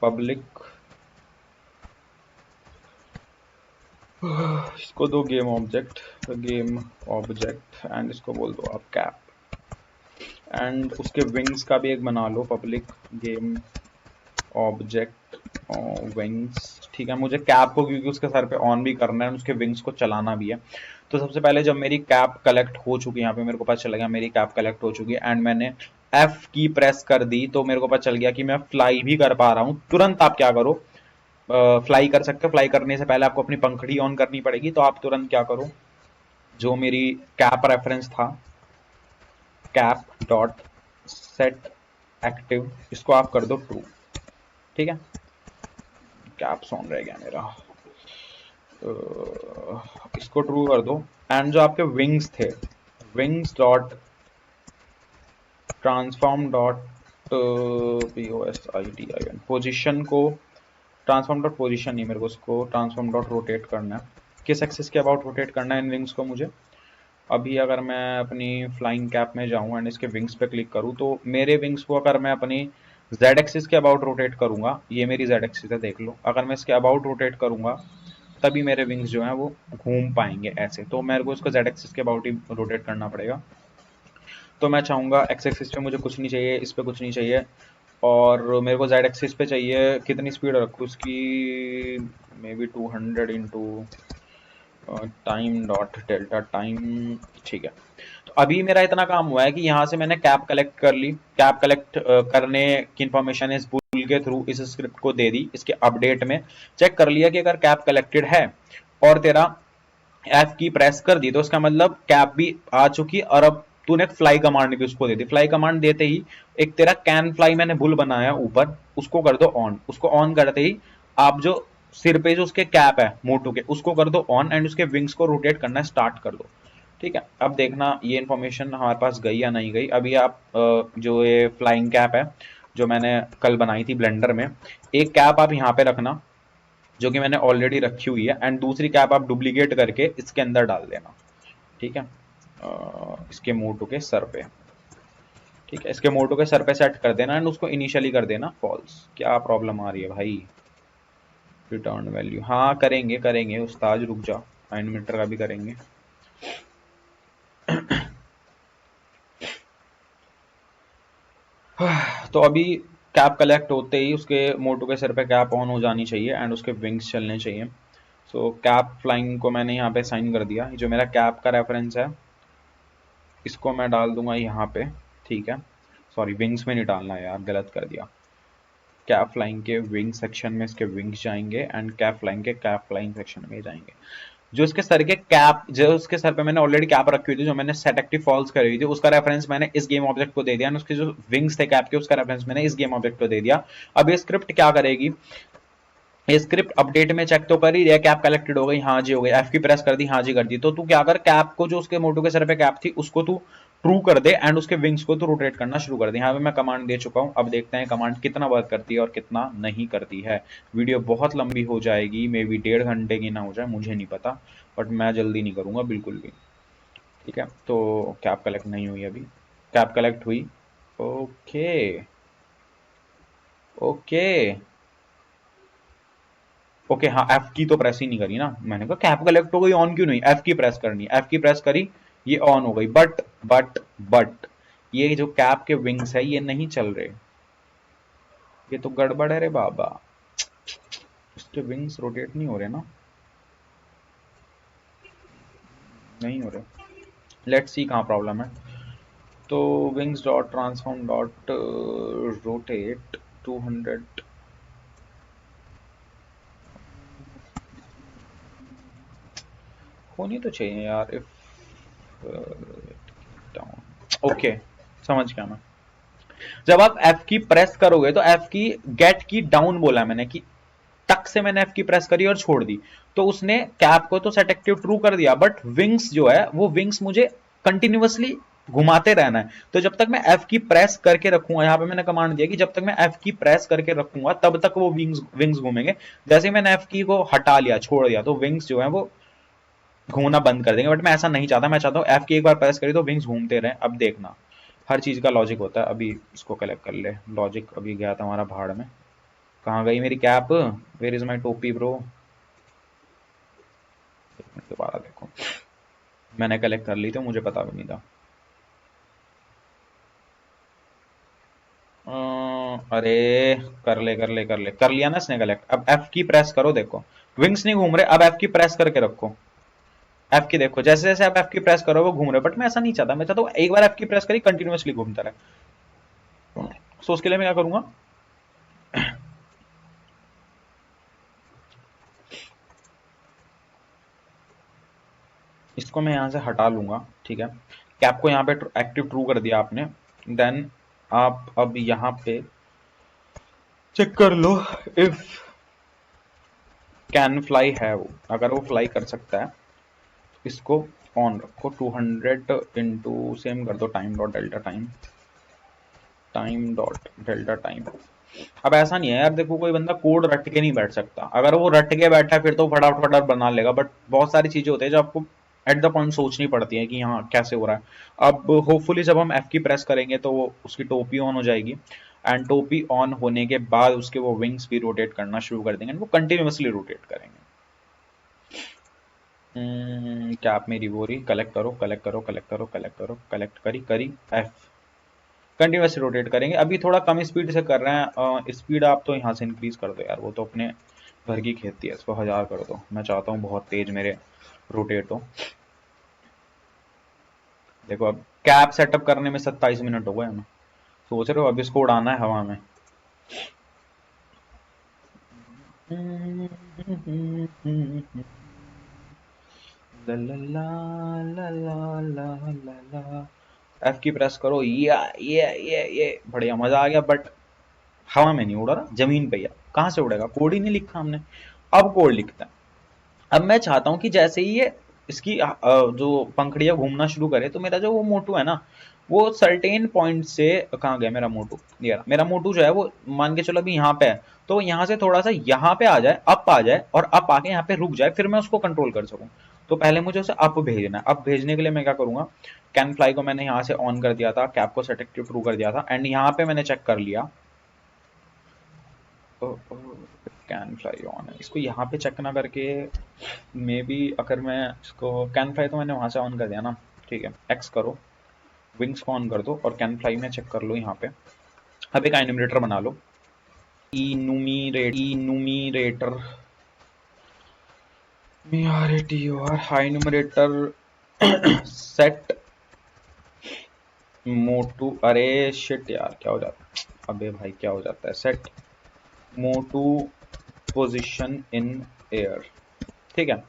पब्लिक, इसको दो game object, game object and इसको बोल दो आप कैप, एंड उसके विंग्स का भी एक बना लो, पब्लिक गेम ऑब्जेक्ट विंग्स। ठीक है, मुझे कैप को क्योंकि उसके सर पे ऑन भी करना है, उसके विंग्स को चलाना भी है। तो सबसे पहले जब मेरी कैप कलेक्ट हो चुकी है, यहाँ पे मेरे को पता चल गया मेरी कैप कलेक्ट हो चुकी है, एंड मैंने एफ की प्रेस कर दी, तो मेरे को पता चल गया कि मैं फ्लाई भी कर पा रहा हूँ। तुरंत आप क्या करो, फ्लाई कर सकते हो। फ्लाई करने से पहले आपको अपनी पंखड़ी ऑन करनी पड़ेगी, तो आप तुरंत क्या करो, जो मेरी कैप रेफरेंस था, कैप डॉट सेट एक्टिव, इसको आप कर दो ट्रू। ठीक है, कैप्स ऑन रह गया मेरा, इसको ट्रू कर दो। एंड जो आपके विंग्स थे, wings dot transform dot POSITION, position को ट्रांसफॉर्म डॉट पोजिशन नहीं, मेरे को उसको ट्रांसफॉर्म डॉट रोटेट करना है। किस एक्सिस के अबाउट रोटेट करना है इन विंग्स को मुझे। अभी अगर मैं अपनी फ्लाइंग कैप में जाऊं एंड इसके विंग्स पे क्लिक करूं, तो मेरे विंग्स को अगर मैं अपनी जेड एक्सिस के अबाउट रोटेट करूंगा, ये मेरी जेड एक्सिस है देख लो, अगर मैं इसके अबाउट रोटेट करूंगा तभी मेरे विंग्स जो हैं वो घूम पाएंगे ऐसे। तो मेरे को इसको जेड एक्सिस के अबाउट ही रोटेट करना पड़ेगा। तो मैं चाहूंगा एक्स एक्सिस पे मुझे कुछ नहीं चाहिए, इस पे कुछ नहीं चाहिए, और मेरे को जेड एक्सिस पे चाहिए, कितनी स्पीड रखूँ उसकी, may be 200 into time dot delta time. ठीक है, तो अभी मेरा इतना काम हुआ है कि यहाँ से मैंने कैप कलेक्ट कर ली। कैप कलेक्ट करने की इंफॉर्मेशन इस बुल के थ्रू इस स्क्रिप्ट को दे दी, इसके अपडेट में चेक कर लिया कि अगर कैप कलेक्टेड है और तेरा एफ की प्रेस कर दी, तो उसका मतलब कैप भी आ चुकी, और अब तूने फ्लाई कमांड भी उसको दे दी। फ्लाई कमांड देते ही एक तेरा कैन फ्लाई मैंने बुल बनाया ऊपर, उसको कर दो ऑन। उसको ऑन करते ही आप जो सिर पे जो उसके कैप है मोटू के, उसको कर दो ऑन, एंड उसके विंग्स को रोटेट करना स्टार्ट कर दो। ठीक है, अब देखना ये इन्फॉर्मेशन हमारे पास गई या नहीं गई। अभी आप जो ये फ्लाइंग कैप है जो मैंने कल बनाई थी ब्लेंडर में, एक कैप आप यहाँ पे रखना जो कि मैंने ऑलरेडी रखी हुई है, एंड दूसरी कैप आप डुप्लीकेट करके इसके अंदर डाल देना। ठीक है, इसके मोटू के सर पे, ठीक है, इसके मोटू के सर पे सेट कर देना, एंड उसको इनिशियली कर देना फॉल्स। क्या प्रॉब्लम आ रही है भाई, रिटर्न वैल्यू, हाँ करेंगे करेंगे उस्ताद, रुक जाओ, आइन मीटर का भी करेंगे। तो अभी कैप कलेक्ट होते ही उसके मोटू के सर पे कैप ऑन हो जानी चाहिए एंड उसके विंग्स चलने चाहिए। सो कैप फ्लाइंग को मैंने यहाँ पे साइन कर दिया, जो मेरा कैप का रेफरेंस है इसको मैं डाल दूंगा यहाँ पे। ठीक है, सॉरी विंग्स में नहीं डालना है यार, गलत कर दिया। कैप फ्लाइंग के विंग सेक्शन में इसके विंग्स जाएंगे, एंड कैप फ्लाइंग के कैप फ्लाइंग सेक्शन में जाएंगे। जो इसके सर के कैप, जो उसके सर पे मैंने ऑलरेडी कैप रखी हुई थी, जो मैंने सेट एक्टिव फॉल्स करी हुई थी, उसका रेफरेंस मैंने इस गेम ऑब्जेक्ट को दे दिया, उसके जो विंग्स थे कैप के उसका रेफरेंस मैंने इस गेम ऑब्जेक्ट को दे दिया। अब ये स्क्रिप्ट क्या करेगी, स्क्रिप्ट अपडेट में चेक तो कर ही दिया, कैप कलेक्टेड हो गई, हाँ जी हो गई, एफ की प्रेस कर दी, हाँ जी कर दी। तो तू क्या कर, कैप को जो उसके मोटू के सर पे कैप थी उसको तू ट्रू कर दे, एंड उसके विंग्स को तू रोटेट करना शुरू कर दे। यहाँ पे मैं कमांड दे चुका हूँ, अब देखते हैं कमांड कितना वर्क करती है और कितना नहीं करती है। वीडियो बहुत लंबी हो जाएगी, मे बी 1.5 घंटे की ना हो जाए, मुझे नहीं पता, बट मैं जल्दी नहीं करूंगा बिल्कुल भी। ठीक है, तो कैप कलेक्ट नहीं हुई अभी, कैप कलेक्ट हुई, ओके ओके ओके, हाँ एफ की तो प्रेस ही नहीं करी ना, मैंने कहा कैप कलेक्ट हो गई, ऑन क्यों नहीं, एफ की प्रेस करनी है, एफ की प्रेस करी, ये ऑन हो गई। बट ये जो कैप के विंग्स है ये नहीं चल रहे, ये तो गड़बड़ है रे बाबा, इसके विंग्स रोटेट नहीं हो रहे ना। नहीं हो रहे। लेट्स सी कहाँ प्रॉब्लम है। तो wings dot transform dot rotate 200 होनी तो चाहिए यार। इफ डाउन, ओके समझ गया मैं। जब आप F की प्रेस करोगे तो F की गेट की डाउन बोला मैंने कि टक से मैंने F की प्रेस करी और छोड़ दी, तो उसने कैप को तो सेट एक्टिव ट्रू कर दिया, बट विंग्स जो है वो विंग्स मुझे कंटिन्यूअसली घुमाते रहना है। तो जब तक मैं F की प्रेस करके रखूंगा, यहां पे मैंने कमांड दिया कि जब तक मैं F की प्रेस करके रखूंगा तब तक वो विंग्स विंग्स घूमेंगे। जैसे ही मैंने F की को हटा लिया, छोड़ दिया, तो विंग्स जो है वो घूमना बंद कर देंगे। बट मैं ऐसा नहीं चाहता, मैं चाहता हूँ F की एक बार प्रेस करी तो विंग्स घूमते रहे। अब देखना, हर चीज का लॉजिक होता है। अभी इसको कलेक्ट कर ले। लॉजिक अभी गया था हमारा भाड़ में। कहाँ गई मेरी कैप? वेयर इज माई टोपी ब्रो? एक मिनट दोबारा देखो, मैंने कलेक्ट कर ली थी, मुझे पता भी नहीं था। अरे कर लिया ना इसने कलेक्ट। अब F की प्रेस करो, देखो विंग्स नहीं घूम रहे। अब F की प्रेस करके रखो। F की देखो, जैसे जैसे आप F की प्रेस करो वो घूम रहे, बट मैं ऐसा नहीं चाहता। मैं चाहता हूँ एक बार F की प्रेस करी कंटिन्यूअसली घूमता रहे। सो उसके लिए मैं क्या करूंगा, इसको मैं यहां से हटा लूंगा। ठीक है, कैप को यहाँ पे एक्टिव ट्रू कर दिया आपने। देन आप अब यहाँ पे चेक कर लो इफ कैन फ्लाई है वो। अगर वो फ्लाई कर सकता है, इसको ऑन रखो। 200 इंटू सेम कर दो, time dot delta time, time dot delta time. अब ऐसा नहीं है यार, देखो कोई बंदा कोड रट के नहीं बैठ सकता। अगर वो रट के बैठा है फिर तो फटाफट फटाफट बना लेगा, बट बहुत सारी चीजें होती है जो आपको एट द पॉइंट सोचनी पड़ती है कि हाँ कैसे हो रहा है। अब होपफुली जब हम F की प्रेस करेंगे तो वो उसकी टोपी ऑन हो जाएगी, एंड टोपी ऑन होने के बाद उसके वो विंग्स भी रोटेट करना शुरू कर देंगे, वो कंटिन्यूसली रोटेट करेंगे। क्या आप मेरी वो रही, कलेक्ट करो कलेक्ट करो कलेक्ट करो कलेक्ट करो, कलेक्ट करी करी F कंटिन्यूसली रोटेट करेंगे। अभी थोड़ा कम स्पीड से कर रहे हैं। स्पीड आप तो यहाँ से इंक्रीज कर दो यार, वो तो अपने घर की खेती है, इसको 1000 कर दो। मैं चाहता हूँ बहुत तेज मेरे रोटेट हो। देखो अब कैप सेटअप करने में 27 मिनट हो गए हमें। सोच रहे हो अब इसको उड़ाना है हवा में। ला ला ला ला ला ला ला ला। एफ की प्रेस करो, ये बढ़िया मजा आ गया। बट हवा में नहीं उड़ा रहा, जमीन पे ही है। कहाँ से उड़ेगा? कोड ही नहीं लिखा हमने। अब कोड लिखता है। अब मैं चाहता हूं कि जैसे ही ये इसकी जो पंखड़ियां घूमना शुरू करे, तो मेरा जो वो मोटू है ना, वो सर्टेन पॉइंट से कहाँ गया मेरा मोटू? ये रहा। मेरा मोटू जो है वो मान के चलो अभी यहाँ पे है, तो यहाँ से थोड़ा सा यहाँ पे आ जाए, अप आ जाए, और अप आके यहाँ पे रुक जाए, फिर मैं उसको कंट्रोल कर सकूं। तो पहले मुझे उसे अप भेजना है। अप भेजने के लिए मैं क्या करूंगा, कैन फ्लाई को मैंने यहाँ से ऑन कर दिया था, कैप को सेट एक्टिव ट्रू कर दिया था, एंड यहाँ पे मैंने चेक कर लिया। कैन फ्लाई ऑन है, इसको यहाँ पे चेक ना करके मे बी अगर मैं इसको कैन फ्लाई, तो मैंने वहां से ऑन कर दिया ना। ठीक है, एक्स करो, विंग्स को ऑन कर दो, और कैन फ्लाई में चेक कर लो यहाँ पे। अब एक एनिमेटर बना लो। इनूमीरेटर इनूमरेटर सेट मोटू। अरे शिट यार, क्या हो जाता है? अबे भाई क्या हो जाता है? Set Motu position in air. ठीक है,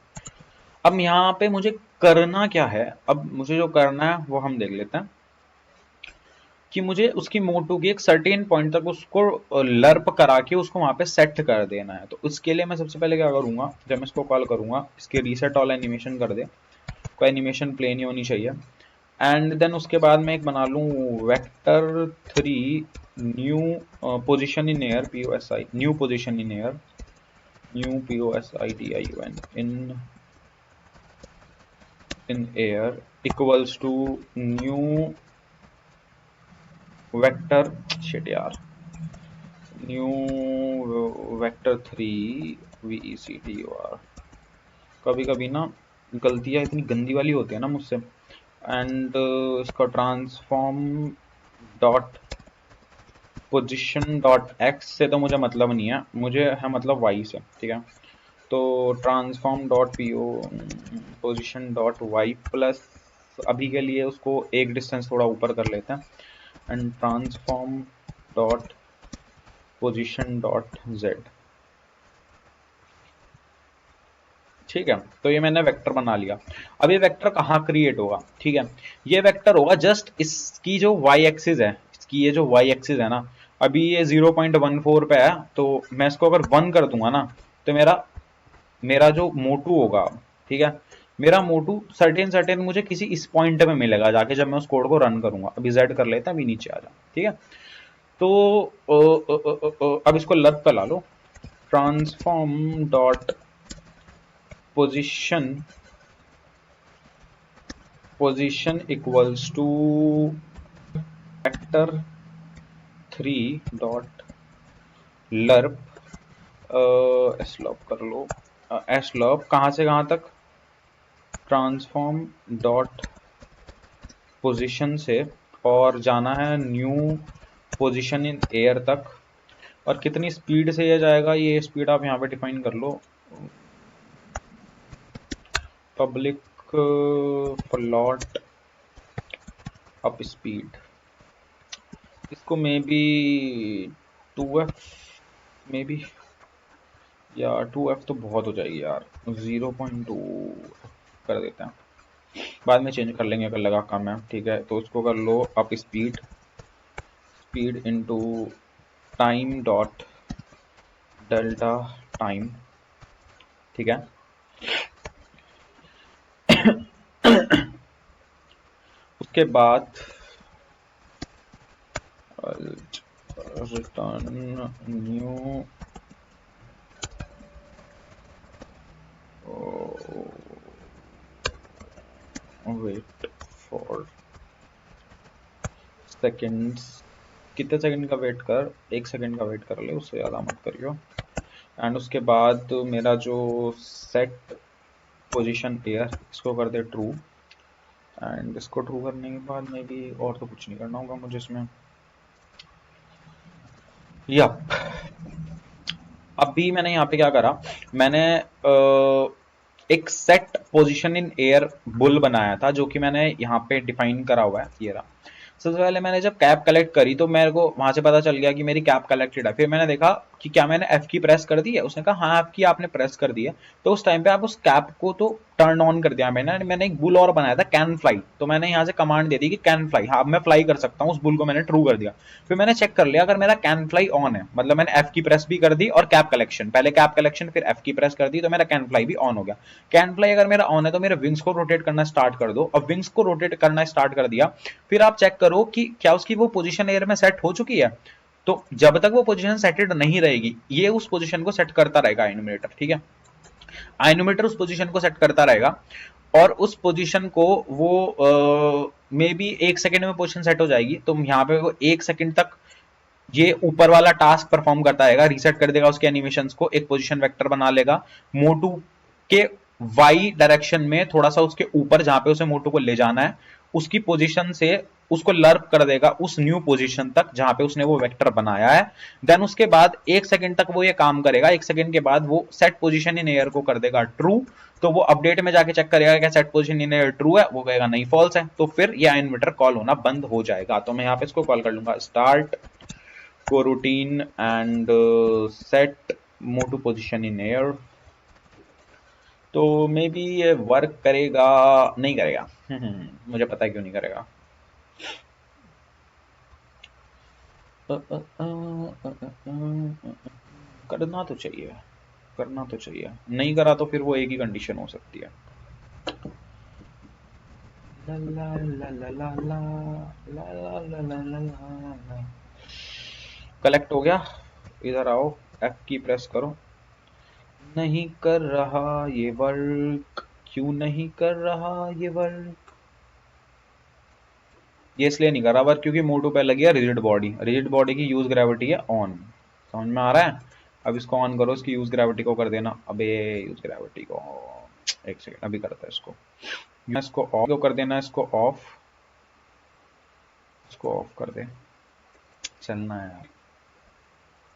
अब यहाँ पे मुझे करना क्या है? अब मुझे जो करना है वो हम देख लेते हैं कि मुझे उसकी मोटू की एक सर्टेन पॉइंट तक उसको लर्प करा के उसको वहां पे सेट कर देना है। तो उसके लिए मैं सबसे पहले क्या करूंगा, जब मैं इसको कॉल करूंगा, इसके रीसेट ऑल एनिमेशन कर दे। कोई एनिमेशन प्ले नहीं होनी चाहिए। एंड देन उसके बाद मैं एक बना लूँ vector 3 new position in air, POSI new position in air, new POSITION in air equals to new vector, shit यार, न्यू वेक्टर 3 VECTOR। कभी कभी ना गलतियां इतनी गंदी वाली होती है ना मुझसे। एंड इसका transform dot position dot x से तो मुझे मतलब नहीं है, मुझे है मतलब वाई से। ठीक है, तो transform dot P O position dot Y plus, अभी के लिए उसको एक डिस्टेंस थोड़ा ऊपर कर लेते हैं, and transform dot position dot Z. ठीक है, तो ये मैंने वेक्टर बना लिया। अब ये वेक्टर कहाँ क्रिएट होगा? ठीक है, ये वेक्टर होगा जस्ट इसकी जो वाई एक्सिस है, इसकी ये जो वाई एक्सिस है ना, अभी ये 0.14 पे है, तो मैं इसको अगर 1 कर दूंगा ना, तो मेरा मेरा जो मोटू होगा, ठीक है, मेरा मोटू सर्टेन सर्टेन मुझे किसी इस पॉइंट पे मिलेगा जाके, जब मैं उस कोड को रन करूंगा। अभी जेड कर लेते हैं, अभी नीचे आ जा। ठीक है, तो अब इसको लर्प पे ला लो, transform dot position position equals to vector 3 dot lerp, slerp कर लो, एस्लॉप कहाँ से कहाँ तक, ट्रांसफॉर्म डॉट पोजीशन से, और जाना है न्यू पोजीशन इन एयर तक। और कितनी स्पीड से यह जाएगा, ये स्पीड आप यहाँ पे डिफाइन कर लो, पब्लिक प्लॉट अप स्पीड, इसको may be 2f, may be, या 2f तो बहुत हो जाएगी यार, 0.2 कर देते हैं, बाद में चेंज कर लेंगे अगर लगा कम है। ठीक है, तो उसको कर लो up speed, speed into time dot delta time. ठीक है, उसके बाद return new wait for seconds, कितने सेकंड का वेट कर, 1 सेकंड का वेट कर ले, उससे ज़्यादा मत करियो। एंड उसके बाद मेरा जो सेट पोजीशन एयर, इसको कर दे ट्रू, एंड इसको ट्रू करने के बाद में भी और तो कुछ नहीं करना होगा मुझे इसमें। यप, अभी मैंने यहाँ पे क्या करा, मैंने एक set position in air bull बनाया था, जो कि मैंने यहाँ पे डिफाइन करा हुआ है, ये रहा। सबसे पहले मैंने जब कैप कलेक्ट करी तो मेरे को वहां से पता चल गया कि मेरी कैप कलेक्टेड है। फिर मैंने देखा कि क्या मैंने एफ की प्रेस कर दी है, उसने कहा हाँ एफ की आपने प्रेस कर दी है। तो उस टाइम पे आप उस कैप को तो टर्न ऑन कर दिया मैंने। मैंने एक बुल और बनाया था कैन फ्लाई, तो मैंने यहाँ से कमांड दे दी कि कैन फ्लाई, हाँ मैं फ्लाई कर सकता हूँ, उस बुल को मैंने ट्रू कर दिया। फिर मैंने चेक कर लिया अगर मेरा कैन फ्लाई ऑन है, मतलब मैंने एफ की प्रेस भी कर दी और कैप कलेक्शन, पहले कैप कलेक्शन फिर एफ की प्रेस कर दी, तो मेरा कैन फ्लाई भी ऑन हो गया। कैन फ्लाई अगर मेरा ऑन है तो मेरे विंग्स को रोटेट करना स्टार्ट कर दो। अब विंग्स को रोटेट करना स्टार्ट कर दिया, फिर आप चेक करो कि क्या उसकी वो पोजीशन एयर में सेट हो चुकी है। तो जब तक वो पोजीशन सेटेड नहीं रहेगी, ये उस पोजीशन को सेट करता रहेगा आइनोमीटर। ठीक है, आइनोमीटर उस पोजीशन को सेट करता रहेगा, और उस पोजीशन को वो मे बी 1 सेकेंड में पोजीशन सेट हो जाएगी। तो यहाँ पे वो 1 सेकेंड तक ये ऊपर वाला टास्क परफॉर्म करता रहेगा, रीसेट कर देगा उसके एनिमेशंस को, एक पोजीशन वेक्टर बना लेगा मोटू के वाई डायरेक्शन में, थोड़ा सा उसके ऊपर जहां पे उसे मोटू को ले जाना है, उसकी पोजीशन से उसको लर्प कर देगा उस न्यू पोजीशन तक जहां पे उसने वो वेक्टर बनाया है। देन उसके बाद 1 सेकेंड तक वो ये काम करेगा, 1 सेकेंड के बाद वो सेट पोजीशन इन एयर को कर देगा ट्रू। तो वो अपडेट में जाके चेक करेगा क्या set position in air true है, वो कहेगा नहीं फॉल्स है, तो फिर ये इन्वर्टर कॉल होना बंद हो जाएगा। तो मैं यहाँ पे इसको कॉल कर लूंगा start coroutine and set moto position in air। तो मे बी ये वर्क करेगा, नहीं करेगा, मुझे पता है क्यों नहीं करेगा। करना तो चाहिए, करना तो चाहिए, नहीं करा तो फिर वो एक ही कंडीशन हो सकती है। ला ला ला ला ला ला ला ला ला ला ला। कलेक्ट हो गया, इधर आओ, एफ की प्रेस करो। नहीं कर रहा ये वर्क, क्यों नहीं कर रहा ये वर्क? ये इसलिए नहीं कर रहा वर्क क्योंकि मोटो पे लगी है रिजिड बॉडी, रिजिड बॉडी की यूज ग्रेविटी है ऑन। समझ में आ रहा है? अब इसको ऑन करो, इसकी यूज ग्रेविटी को कर देना। अबे यूज ग्रेविटी को, 1 सेकेंड अभी करता है इसको, मैं इसको ऑफ को कर देना, इसको ऑफ, इसको ऑफ कर दे, चलना है यार।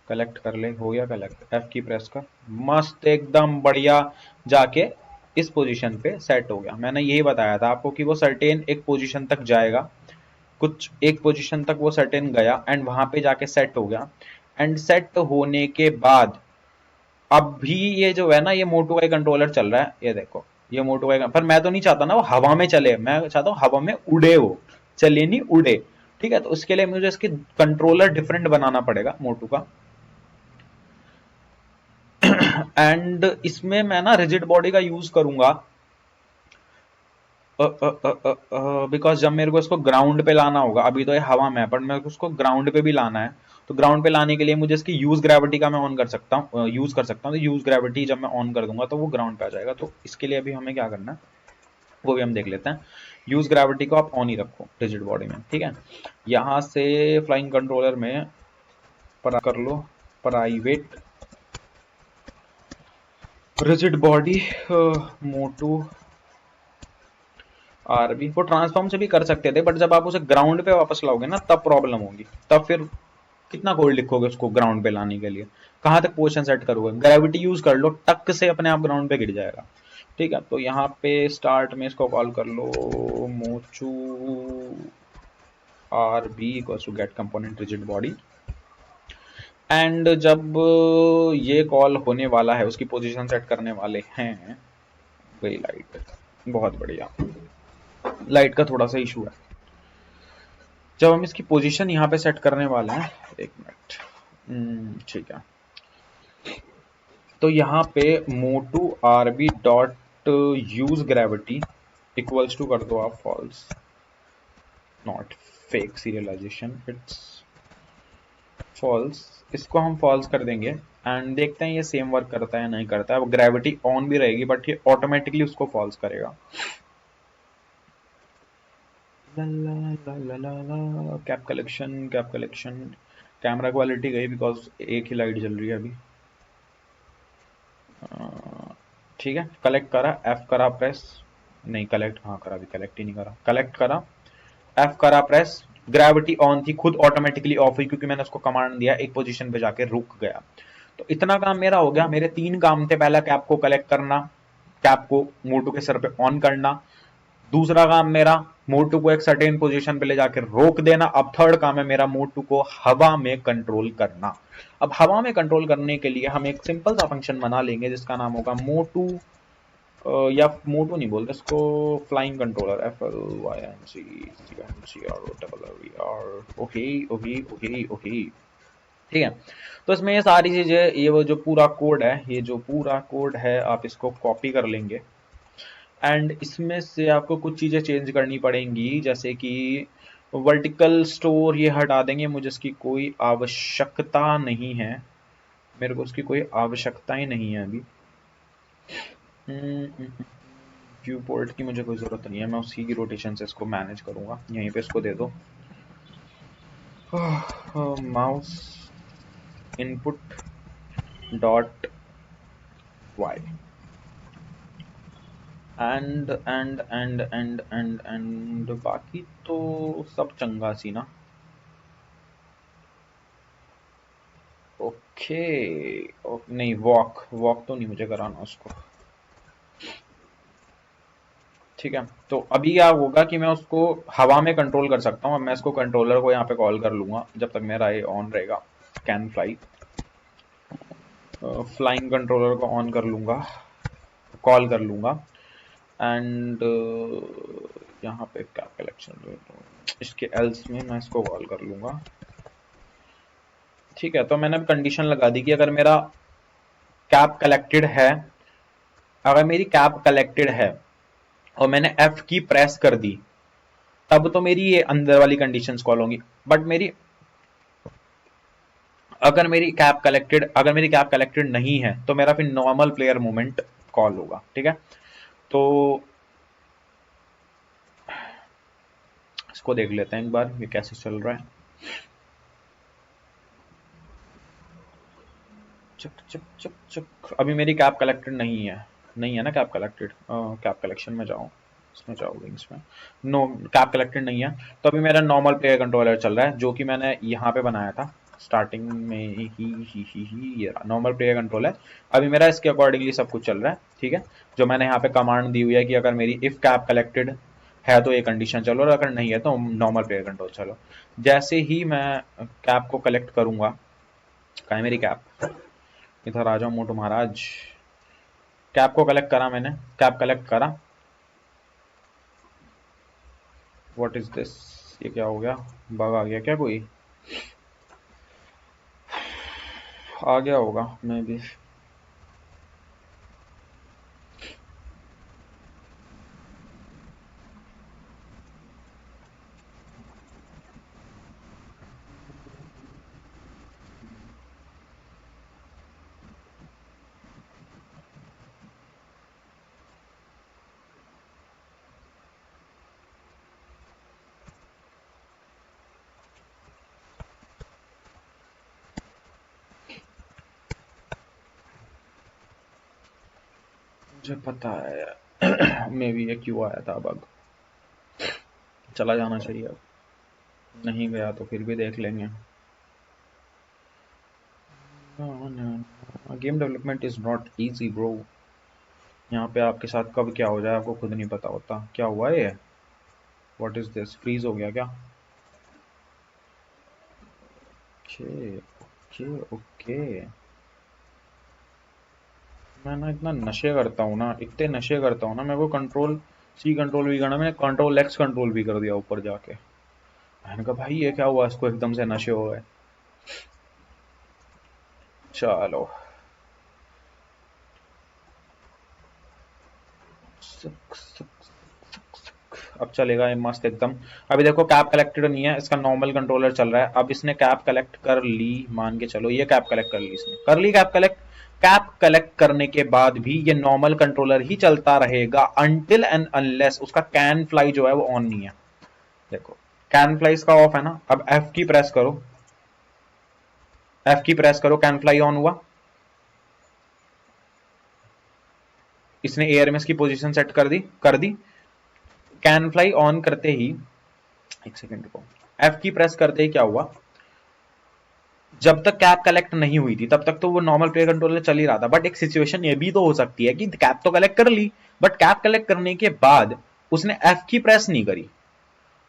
कलेक्ट कर ले, हो गया कलेक्ट, एफ की प्रेस कर, मस्त एकदम बढ़िया, जाके इस पोजीशन पे सेट हो गया। मैंने यही बताया था आपको कि वो सर्टेन एक पोजीशन तक जाएगा, कुछ एक पोजीशन तक वो सर्टेन गया एंड वहां पे जाके सेट हो गया। एंड सेट होने के बाद अब भी ये जो है ना, ये मोटू का कंट्रोलर चल रहा है, ये देखो, ये मोटू का, पर मैं तो नहीं चाहता ना वो हवा में चले, मैं चाहता हूँ हवा में उड़े, वो चले नहीं उड़े। ठीक है, तो उसके लिए मुझे इसकी कंट्रोलर डिफरेंट बनाना पड़ेगा मोटू का। एंड इसमें मैं ना रिजिड बॉडी का यूज करूंगा, बिकॉज जब मेरे को इसको ग्राउंड पे लाना होगा, अभी तो ये हवा में है बट मेरे को उसको ग्राउंड पे भी लाना है, तो ग्राउंड पे लाने के लिए मुझे इसकी यूज ग्रेविटी का मैं ऑन कर सकता हूँ, यूज कर सकता हूँ। तो यूज ग्रेविटी जब मैं ऑन कर दूंगा तो वो ग्राउंड पे आ जाएगा। तो इसके लिए अभी हमें क्या करना है वो भी हम देख लेते हैं। यूज ग्रेविटी को आप ऑन ही रखो रिजिड बॉडी में, ठीक है। यहाँ से फ्लाइंग कंट्रोलर में कर लो प्राइवेट रिजिड बॉडी मोटू आरबी। वो ट्रांसफॉर्म से भी कर सकते थे बट जब आप उसे ग्राउंड पे वापस लाओगे ना तब प्रॉब्लम होगी, तब फिर कितना कोड लिखोगे उसको ग्राउंड पे लाने के लिए, कहाँ तक पोजीशन सेट करोगे। ग्रेविटी यूज कर लो, टक से अपने आप ग्राउंड पे गिर जाएगा। ठीक है, तो यहाँ पे स्टार्ट में इसको कॉल कर लो मोचू R B equals to get component rigid body. And जब ये कॉल होने वाला है, उसकी पोजीशन सेट करने वाले हैं, वही लाइट, बहुत बढ़िया, लाइट का थोड़ा सा इशू है। जब हम इसकी पोजीशन यहाँ पे सेट करने वाले हैं, एक मिनट, ठीक है, तो यहाँ पे मोटू RB dot use gravity equals to कर दो आप false, not fake serialization, it's false. इसको हम फॉल्स कर देंगे एंड देखते हैं ये सेम वर्क करता है नहीं करता है। वो ग्रेविटी ऑन भी रहेगी बट ये ऑटोमेटिकली उसको फॉल्स करेगा। Cap collection, cap collection, camera quality गई बिकॉज एक ही लाइट जल रही है अभी। ठीक है, कलेक्ट करा, एफ करा प्रेस, नहीं कलेक्ट, हाँ करा, अभी कलेक्ट ही नहीं करा, कलेक्ट करा, एफ करा प्रेस, ग्रेविटी ऑन थी, खुद ऑटोमेटिकली ऑफ हुई क्योंकि मैंने उसको कमांड दिया, एक पोजीशन पे जाके रुक गया। तो इतना काम मेरा हो गया। मेरे 3 काम थे, पहला कैप को कलेक्ट करना, कैप को मोटू के सर पे ऑन करना, दूसरा काम मेरा मोटू को एक सर्टेन पोजीशन पे ले जाकर रोक देना, अब थर्ड काम है मेरा मोटू को हवा में कंट्रोल करना। अब हवा में कंट्रोल करने के लिए हम एक सिंपल सा फंक्शन बना लेंगे जिसका नाम होगा मोटू, या मोटू नहीं बोलते इसको, flying controller, F L Y N C N C R O double R V R, okay okay okay okay. ठीक है, तो इसमें ये सारी चीजें, ये वो जो पूरा कोड है, ये जो पूरा कोड है आप इसको कॉपी कर लेंगे एंड इसमें से आपको कुछ चीजें चेंज करनी पड़ेंगी, जैसे कि वर्टिकल स्टोर ये हटा देंगे, मुझे इसकी कोई आवश्यकता नहीं है, मेरे को उसकी कोई आवश्यकता ही नहीं है अभी। व्यू पोर्ट की मुझे कोई ज़रूरत नहीं है, मैं उसी की रोटेशन से इसको मैनेज करूँगा। यहीं पे इसको दे दो mouse input dot Y and बाकी तो सब चंगा सी ना। ओके, नहीं वॉक वॉक तो नहीं मुझे कराना उसको। ठीक है, तो अभी क्या होगा कि मैं उसको हवा में कंट्रोल कर सकता हूँ। अब मैं इसको कंट्रोलर को यहाँ पे कॉल कर लूंगा जब तक मेरा ये ऑन रहेगा, कैन फ्लाई, फ्लाइंग कंट्रोलर को ऑन कर लूंगा, कॉल कर लूंगा एंड यहाँ पे क्या कलेक्शन, इसके एल्स में मैं इसको कॉल कर लूंगा। ठीक है, तो मैंने अब कंडीशन लगा दी कि अगर मेरा कैप कलेक्टेड है, अगर मेरी कैप कलेक्टेड है और मैंने एफ की प्रेस कर दी, तब तो मेरी ये अंदर वाली कंडीशंस कॉल होंगी। बट मेरी अगर मेरी कैप कलेक्टेड नहीं है तो मेरा फिर नॉर्मल प्लेयर मूवमेंट कॉल होगा। ठीक है, तो इसको देख लेते हैं एक बार ये कैसे चल रहा है। चक चक चक चक, अभी मेरी कैप कलेक्टेड नहीं है ना कैप कलेक्टेड, कैप कलेक्शन में जाओ, इसमें जाओ विंग्स में, नो कैप कलेक्टेड नहीं है, तो अभी मेरा नॉर्मल प्लेयर कंट्रोलर चल रहा है जो कि मैंने यहाँ पे बनाया था। स्टार्टिंग में ही ये नॉर्मल प्लेयर कंट्रोल है। अभी मेरा इसके अकॉर्डिंगली सब कुछ चल रहा है, ठीक है। जो मैंने यहाँ पे कमांड दी हुई है कि अगर मेरी इफ कैप कलेक्टेड है तो ये कंडीशन चलो, और अगर नहीं है तो नॉर्मल प्लेयर कंट्रोल चलो। जैसे ही मैं कैप को कलेक्ट करूंगा, कहाँ है मेरी कैप, इधर आ जाओ मोटू महाराज। कैप को कलेक्ट करा मैंने, कैप कलेक्ट करा। व्हाट इज दिस, ये क्या हो गया, बग आ गया क्या कोई, आ गया होगा मे भी। मुझे पता है मे भी ये क्यों आया था बग। चला जाना चाहिए, अब नहीं गया तो फिर भी देख लेंगे। Game development is not easy bro. यहाँ पे आपके साथ कब क्या हो जाए आपको खुद नहीं पता होता। क्या हुआ है ये, व्हाट इज दिस, फ्रीज हो गया क्या। Okay okay okay. मैं ना इतना नशे करता हूँ ना, इतने नशे करता हूँ ना, मेरे को कंट्रोल सी कंट्रोल भी करना, मैंने कंट्रोल एक्स कंट्रोल भी कर दिया ऊपर जाके। मैंने कहा भाई ये क्या हुआ, इसको एकदम से नशे हो गए। चलो अब चलेगा ये मस्त एकदम। अभी देखो कैप कलेक्टेड नहीं है, इसका नॉर्मल कंट्रोलर चल रहा है। अब इसने कैप कलेक्ट कर ली, मान के चलो ये कैप कलेक्ट कर ली, इसने कर ली कैप कलेक्ट। कैप कलेक्ट करने के बाद भी ये नॉर्मल कंट्रोलर ही चलता रहेगा अनटिल एंड अनलेस उसका कैन फ्लाई जो है वो ऑन नहीं है। देखो कैन फ्लाई इसका ऑफ है ना, अब एफ की प्रेस करो, एफ की प्रेस करो, कैन फ्लाई ऑन हुआ। इसने एयर में इसकी पोजीशन सेट कर दी, कर दी। कैन फ्लाई ऑन करते ही, एक सेकंड को, एफ की प्रेस करते ही क्या हुआ, जब तक कैप कलेक्ट नहीं हुई थी तब तक तो वो नॉर्मल प्लेयर कंट्रोलर चल ही रहा था। बट एक सिचुएशन ये भी तो हो सकती है कि कैप तो कलेक्ट कर ली, बट कैप कलेक्ट करने के बाद उसने एफ की प्रेस नहीं करी।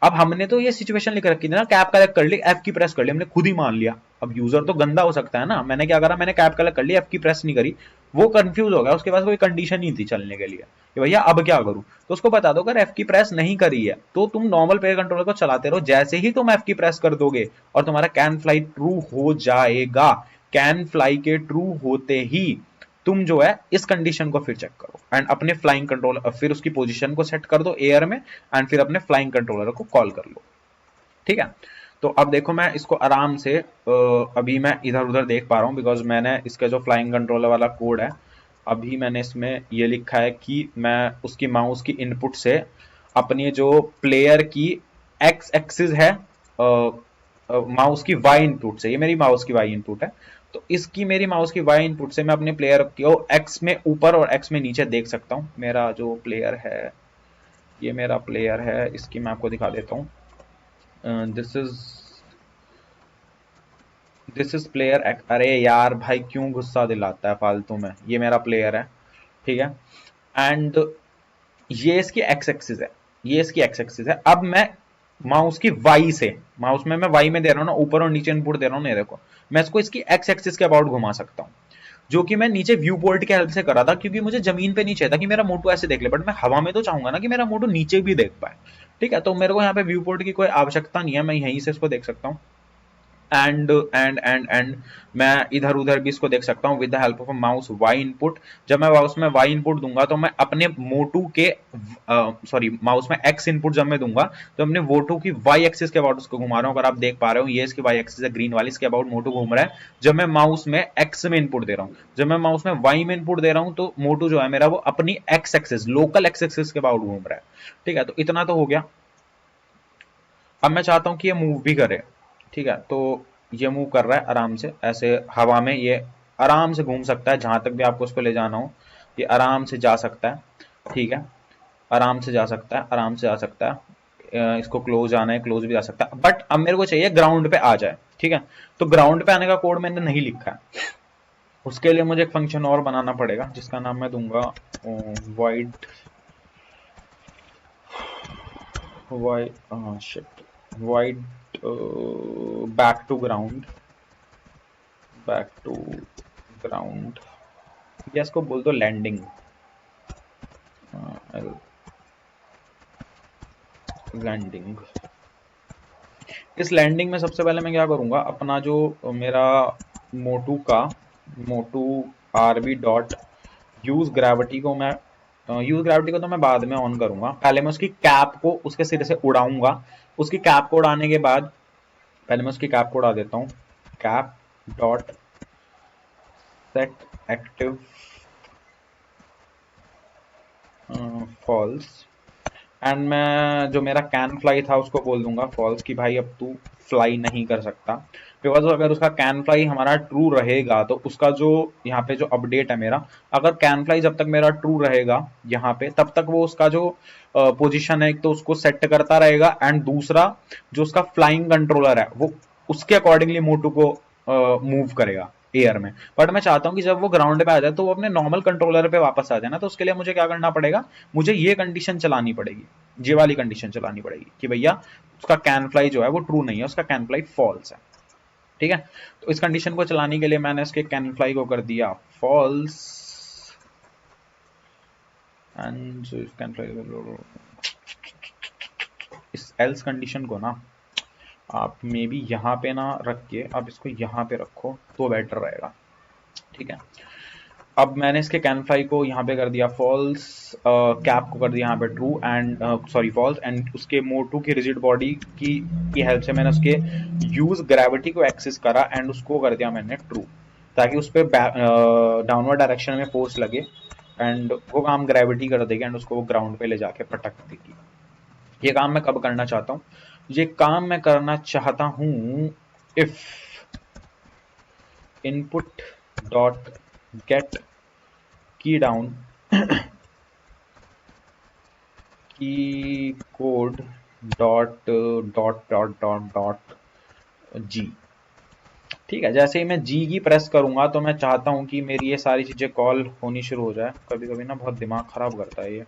अब हमने तो ये सिचुएशन लिख रखी थी ना, कैप कलेक्ट कर ली, एफ की प्रेस कर ली, हमने खुद ही मान लिया। अब यूजर तो गंदा हो सकता है ना, मैंने क्या करा, मैंने कैप कलेक्ट कर ली, एफ की प्रेस नहीं करी, वो कंफ्यूज हो गया, उसके पास कोई कंडीशन नहीं थी चलने के लिए कि भैया अब क्या करूं। तो उसको बता दो अगर एफ की प्रेस नहीं करी है तो तुम नॉर्मल प्लेयर कंट्रोलर को चलाते रहो, जैसे ही तुम एफ की प्रेस कर दोगे और तुम्हारा कैन फ्लाई ट्रू हो जाएगा, कैन फ्लाई के ट्रू होते ही तुम जो है इस कंडीशन को फिर चेक करो एंड अपने फ्लाइंग कंट्रोलर, फिर उसकी पोजीशन को सेट कर दो एयर में एंड फिर अपने फ्लाइंग कंट्रोलर को कॉल कर लो, ठीक है। तो अब देखो मैं इसको आराम से अभी मैं इधर उधर देख पा रहा हूँ बिकॉज मैंने इसका जो फ्लाइंग कंट्रोलर वाला कोड है, अभी मैंने इसमें ये लिखा है कि मैं उसकी माउस की इनपुट से अपनी जो प्लेयर की एक्स एक्सिस है माउस की वाई इनपुट से, ये मेरी माउस की वाई इनपुट है, तो इसकी मेरी माउस की वाई इनपुट से मैं अपने प्लेयर को एक्स में ऊपर और एक्स में नीचे देख सकता हूँ। मेरा जो प्लेयर है, ये मेरा प्लेयर है, इसकी मैं आपको दिखा देता हूँ। This is player. अरे यार भाई क्यों गुस्सा दिलाता है फालतू में, ये मेरा प्लेयर है, ठीक है। एंड ये इसकी एक्स एक्सिस है, ये इसकी एक्स एक्सिस है। अब मैं माउस की वाई से, माउस में मैं वाई में दे रहा हूँ ना, ऊपर और नीचे इनपुट दे रहा हूँ, नहीं देखो मैं इसको इसकी एक्स एक्सिस के अबाउट घुमा सकता हूँ, जो कि मैं नीचे व्यू पोर्ट के हेल्प से करा था, क्योंकि मुझे जमीन पे नहीं चाहिए था कि मेरा मोटू ऐसे देख ले, बट मैं हवा में तो चाहूंगा ना कि मेरा मोटू नीचे भी देख पाए, ठीक है। तो मेरे को यहाँ पे व्यू पोर्ट की कोई आवश्यकता नहीं है, मैं यहीं से इसको देख सकता हूँ। एंड मैं इधर उधर भी इसको देख सकता हूँ with the help of mouse Y input. जब मैं माउस में वाई इनपुट दूंगा तो मैं अपने मोटू के सॉरी माउस में एक्स इनपुट जब मैं दूंगा तो अपने मोटू की वाई एक्सिस के अबाउट उसको घुमा रहा हूँ। अगर आप देख पा रहे हो ये इसकी वाई एक्सिस है ग्रीन वाली, इसके अबाउट मोटू घूम रहा है जब मैं माउस में एक्स में इनपुट दे रहा हूँ। जब मैं माउस में वाई में इनपुट दे रहा हूँ तो मोटू जो है मेरा वो अपनी x axis local x axis के अबाउट घूम रहा है, ठीक है। तो इतना तो हो गया। अब मैं चाहता हूं कि ये मूव भी करे, ठीक है। तो ये मूव कर रहा है आराम से ऐसे हवा में, ये आराम से घूम सकता है जहां तक भी आपको उसको ले जाना हो, ये आराम से जा सकता है, ठीक है। आराम से जा सकता है, आराम से जा सकता है। इसको क्लोज आना है, क्लोज भी जा सकता है, बट अब मेरे को चाहिए ग्राउंड पे आ जाए। ठीक है, तो ग्राउंड पे आने का कोड मैंने नहीं लिखा है, उसके लिए मुझे एक फंक्शन और बनाना पड़ेगा जिसका नाम मैं दूंगा void void back to ground या इसको बोल दो लैंडिंग, लैंडिंग। इस लैंडिंग में सबसे पहले मैं क्या करूंगा, अपना जो मेरा मोटू आरबी डॉट यूज ग्रेविटी को मैं यूज ग्रेविटी को तो मैं बाद में ऑन करूंगा, पहले मैं उसकी कैप को उसके सिरे से उड़ाऊंगा। उसकी कैप को उड़ाने के बाद पहले मैं उसकी कैप को उड़ा देता हूँ, cap dot set active false, and मैं जो मेरा कैन फ्लाई था उसको बोल दूंगा फॉल्स कि भाई अब तू फ्लाई नहीं कर सकता, बिकॉज अगर उसका कैन फ्लाई हमारा ट्रू रहेगा तो उसका जो यहाँ पे जो अपडेट है मेरा, अगर कैन फ्लाई जब तक मेरा ट्रू रहेगा यहाँ पे तब तक वो उसका जो पोजीशन है एक तो उसको सेट करता रहेगा, एंड दूसरा जो उसका फ्लाइंग कंट्रोलर है वो उसके अकॉर्डिंगली मोटू को मूव करेगा एयर में। बट मैं चाहता हूं कि जब वो ग्राउंड पे आ जाए तो वो अपने नॉर्मल कंट्रोलर पे वापस आ जाए ना, तो उसके लिए मुझे क्या करना पड़ेगा, मुझे ये कंडीशन चलानी पड़ेगी, ये वाली कंडीशन चलानी पड़ेगी कि भैया उसका कैन फ्लाई जो है वो ट्रू नहीं है, उसका कैन फ्लाई फॉल्स है। ठीक है, तो इस कंडीशन को चलाने के लिए मैंने उसके कैन फ्लाई को कर दिया फॉल्स, एंड कैन फ्लाई इस एल्स कंडीशन को ना आप मे बी यहाँ पे ना रख के आप इसको यहाँ पे रखो तो बेटर रहेगा। ठीक है, अब मैंने इसके कैन फ्लाई को यहाँ पे कर दिया फॉल्स, कैप को कर दिया यहाँ पे true and sorry false, and उसके मोटू की रिजिड बॉडी की हेल्प से मैंने उसके यूज ग्रेविटी को एक्सेस करा एंड उसको कर दिया मैंने ट्रू, ताकि उस पर डाउनवर्ड डायरेक्शन में फोर्स लगे एंड वो काम ग्रेविटी कर देगी एंड उसको वो ग्राउंड पे ले जाके पटक देगी। ये काम मैं कब करना चाहता हूँ, ये काम मैं करना चाहता हूँ इफ इनपुट डॉट गेट की डाउन की code dot dot dot dot dot G. ठीक है, जैसे ही मैं जी की प्रेस करूंगा तो मैं चाहता हूं कि मेरी ये सारी चीजें कॉल होनी शुरू हो जाए। कभी कभी ना बहुत दिमाग खराब करता है ये।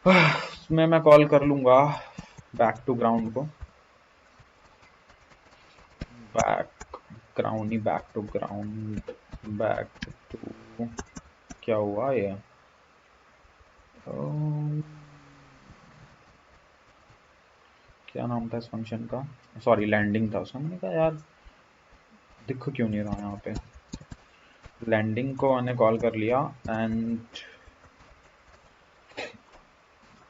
उसमें मैं कॉल कर लूंगा बैक टू ग्राउंड को, बैक ग्राउंड ही back to ground, back to क्या हुआ ये, क्या नाम था इस फंक्शन का, सॉरी लैंडिंग था उसका, मैंने कहा यार दिख क्यों नहीं रहा यहाँ पे। लैंडिंग को मैंने कॉल कर लिया एंड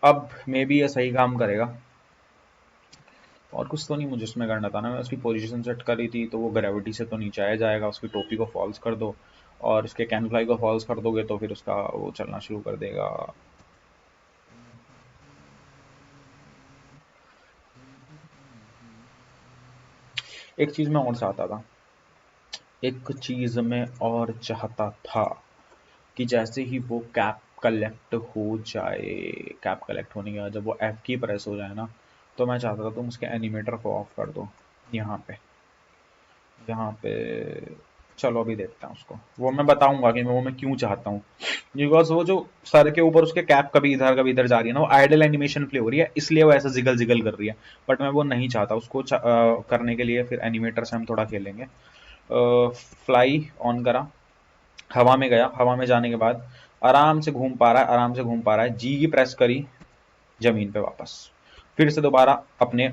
अब मे बी ये सही काम करेगा। और कुछ तो नहीं मुझे उसमें करना था ना, मैं उसकी पोजीशन सेट करी थी तो वो ग्रेविटी से तो नीचे आया जाएगा, उसकी टोपी को फॉल्स कर दो और उसके कैन फ्लाई को फॉल्स कर दोगे तो फिर उसका वो चलना शुरू कर देगा। एक चीज मैं और चाहता था, एक चीज मैं और चाहता था कि जैसे ही वो कैप कलेक्ट हो जाए, कैप कलेक्ट होने के बाद जब वो एफ की प्रेस हो जाए ना, तो मैं चाहता था तुम उसके एनिमेटर को ऑफ कर दो यहाँ पे, यहाँ पे। चलो अभी देखते हैं उसको, वो मैं बताऊंगा कि वो मैं क्यों चाहता हूँ, बिकॉज वो जो सर के ऊपर उसके कैप कभी इधर जा रही है ना, वो आइडल एनिमेशन प्ले हो रही है इसलिए वो ऐसा जिगल जिगल कर रही है, बट मैं वो नहीं चाहता उसको करने के लिए फिर एनिमेटर से हम थोड़ा खेलेंगे। फ्लाई ऑन करा, हवा में गया, हवा में जाने के बाद आराम से घूम पा रहा है, आराम से घूम पा रहा है, जी की प्रेस करी, जमीन पे वापस, फिर से दोबारा अपने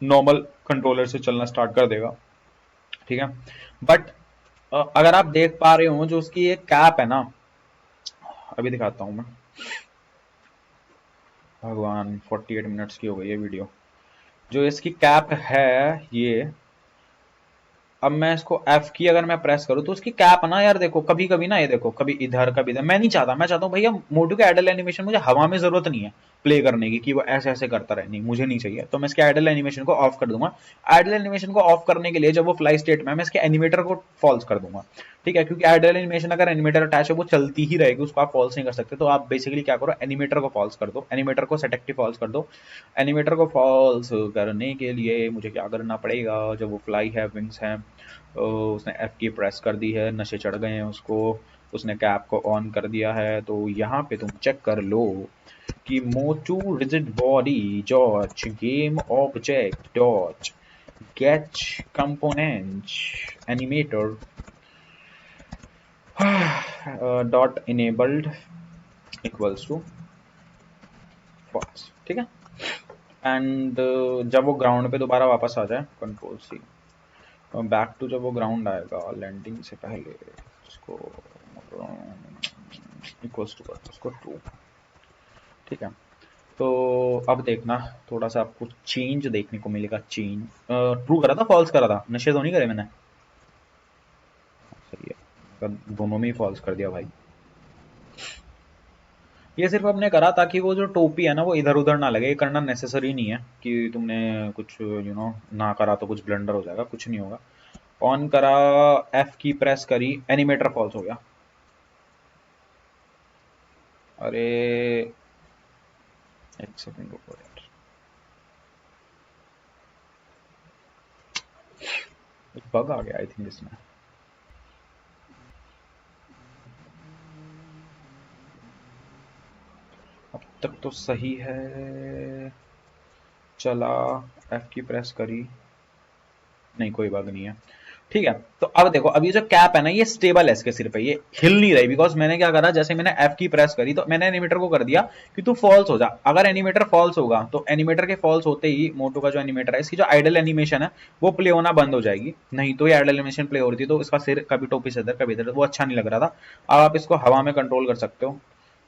नॉर्मल कंट्रोलर से चलना स्टार्ट कर देगा। ठीक है, बट अगर आप देख पा रहे हो जो उसकी एक कैप है ना, अभी दिखाता हूं मैं, भगवान 48 मिनट्स की हो गई है वीडियो, जो इसकी कैप है ये, अब मैं इसको F की अगर मैं प्रेस करूं तो उसकी कैप ना यार देखो, कभी कभी ना ये देखो, कभी इधर कभी इधर, मैं नहीं चाहता, मैं चाहता हूं भैया मोटू के आइडल एनिमेशन मुझे हवा में जरूरत नहीं है प्ले करने की कि वो ऐसे ऐसे करता रहे, नहीं मुझे नहीं चाहिए, तो मैं इसके आइडल एनिमेशन को ऑफ कर दूंगा। आइडल एनिमेशन को ऑफ करने के लिए जब वो फ्लाई स्टेट में मैं इसके एनिमेटर को फॉल्स कर दूंगा, ठीक है, क्योंकि आइडल एनिमेशन अगर एनिमेटर अटैच है वो चलती ही रहेगी, उसको आप फॉल्स नहीं कर सकते। तो आप बेसिकली क्या करो, एनिमेटर को फॉल्स कर दो, एनिमेटर को सेट एक्टिव फॉल्स कर दो। एनिमेटर को फॉल्स करने के लिए मुझे क्या करना पड़ेगा, जब वो फ्लाई है, विंग्स हैं, उसने एफ की प्रेस कर दी है, नशे चढ़ गए हैं उसको, उसने कैप को ऑन कर दिया है। तो यहाँ पे तुम चेक कर लो कि मोटू rigid body dot game object dot get component animator dot enabled equals to false. ठीक है, एंड जब वो ग्राउंड पे दोबारा वापस आ जाए, कंट्रोल सी बैक टू, जब वो ग्राउंड आएगा लैंडिंग से पहले, उसको इक्वल्स टू कर उसको ट्रू। ठीक है, तो अब देखना थोड़ा सा आपको चेंज देखने को मिलेगा। चेंज ट्रू करा था, फॉल्स करा था, नशे तो नहीं करे मैंने, सही है, दोनों में ही फॉल्स कर दिया भाई। ये सिर्फ हमने करा ताकि वो जो टोपी है ना वो इधर उधर ना लगे, ये करना नेसेसरी नहीं है कि तुमने कुछ ना करा तो कुछ ब्लंडर हो जाएगा, कुछ नहीं होगा। ऑन करा, एफ की प्रेस करी, एनिमेटर फॉल्स हो गया। अरे एक सेकंड रुको यार, एक बग आ गया आई थिंक इसमें। अब तक तो सही है, चला, एफ की प्रेस करी, नहीं कोई बग नहीं है। ठीक है, तो अब देखो, अब ये जो कैप है ना ये स्टेबल है इसके सिर पे, ये हिल नहीं रही, बिकॉज मैंने क्या करा, जैसे मैंने एफ की प्रेस करी तो मैंने एनिमेटर को कर दिया कि तू फॉल्स हो जा। अगर एनिमेटर फॉल्स होगा तो एनिमेटर के फॉल्स होते ही मोटो का जो एनिमेटर है, इसकी जो आइडल एनिमेशन है वो प्ले होना बंद हो जाएगी। नहीं तो ये आइडल एनिमेशन प्ले हो रही थी तो इसका सिर कभी टोपी से इधर कभी इधर, वो अच्छा नहीं लग रहा था। अब आप इसको हवा में कंट्रोल कर सकते हो।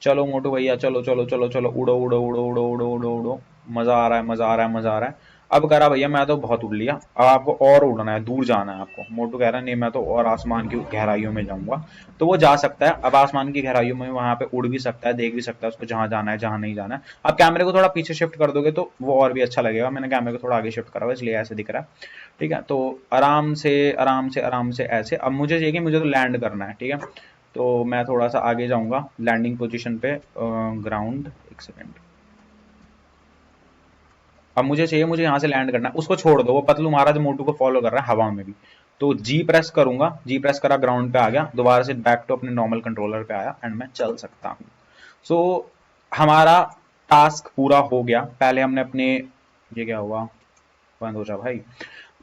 चलो मोटू भैया, चलो चलो चलो चलो, उड़ो उड़ो उड़ो उड़ो उड़ो उड़ो उड़ो, मजा आ रहा है, मजा आ रहा है, मजा आ रहा है। अब करा भैया, मैं तो बहुत उड़ लिया, अब आपको और उड़ना है, दूर जाना है आपको। मोटू कह रहा है नहीं मैं तो और आसमान की गहराइयों में जाऊंगा, तो वो जा सकता है। अब आसमान की गहराइयों में वहां पे उड़ भी सकता है, देख भी सकता है उसको जहां जाना है जहां नहीं जाना है। अब कैमरे को थोड़ा पीछे शिफ्ट कर दोगे तो वो और भी अच्छा लगेगा, मैंने कैमरे को थोड़ा आगे शिफ्ट करा हुआ इसलिए ऐसे दिख रहा है। ठीक है, तो आराम से आराम से आराम से ऐसे। अब मुझे चाहिए कि मुझे तो लैंड करना है, ठीक है, तो मैं थोड़ा सा आगे जाऊंगा लैंडिंग पोजीशन पे, ग्राउंड, एक सेकेंड। अब मुझे चाहिए, मुझे यहाँ से लैंड करना है, उसको छोड़ दो, वो पतलू महाराज मोटू को फॉलो कर रहा है हवा में भी। तो जी प्रेस करूंगा, जी प्रेस करा, ग्राउंड पे आ गया, दोबारा से बैक टू अपने नॉर्मल कंट्रोलर पे आया एंड मैं चल सकता हूँ। सो हमारा टास्क पूरा हो गया। पहले हमने अपने, ये क्या हुआ, बंद हो जा भाई।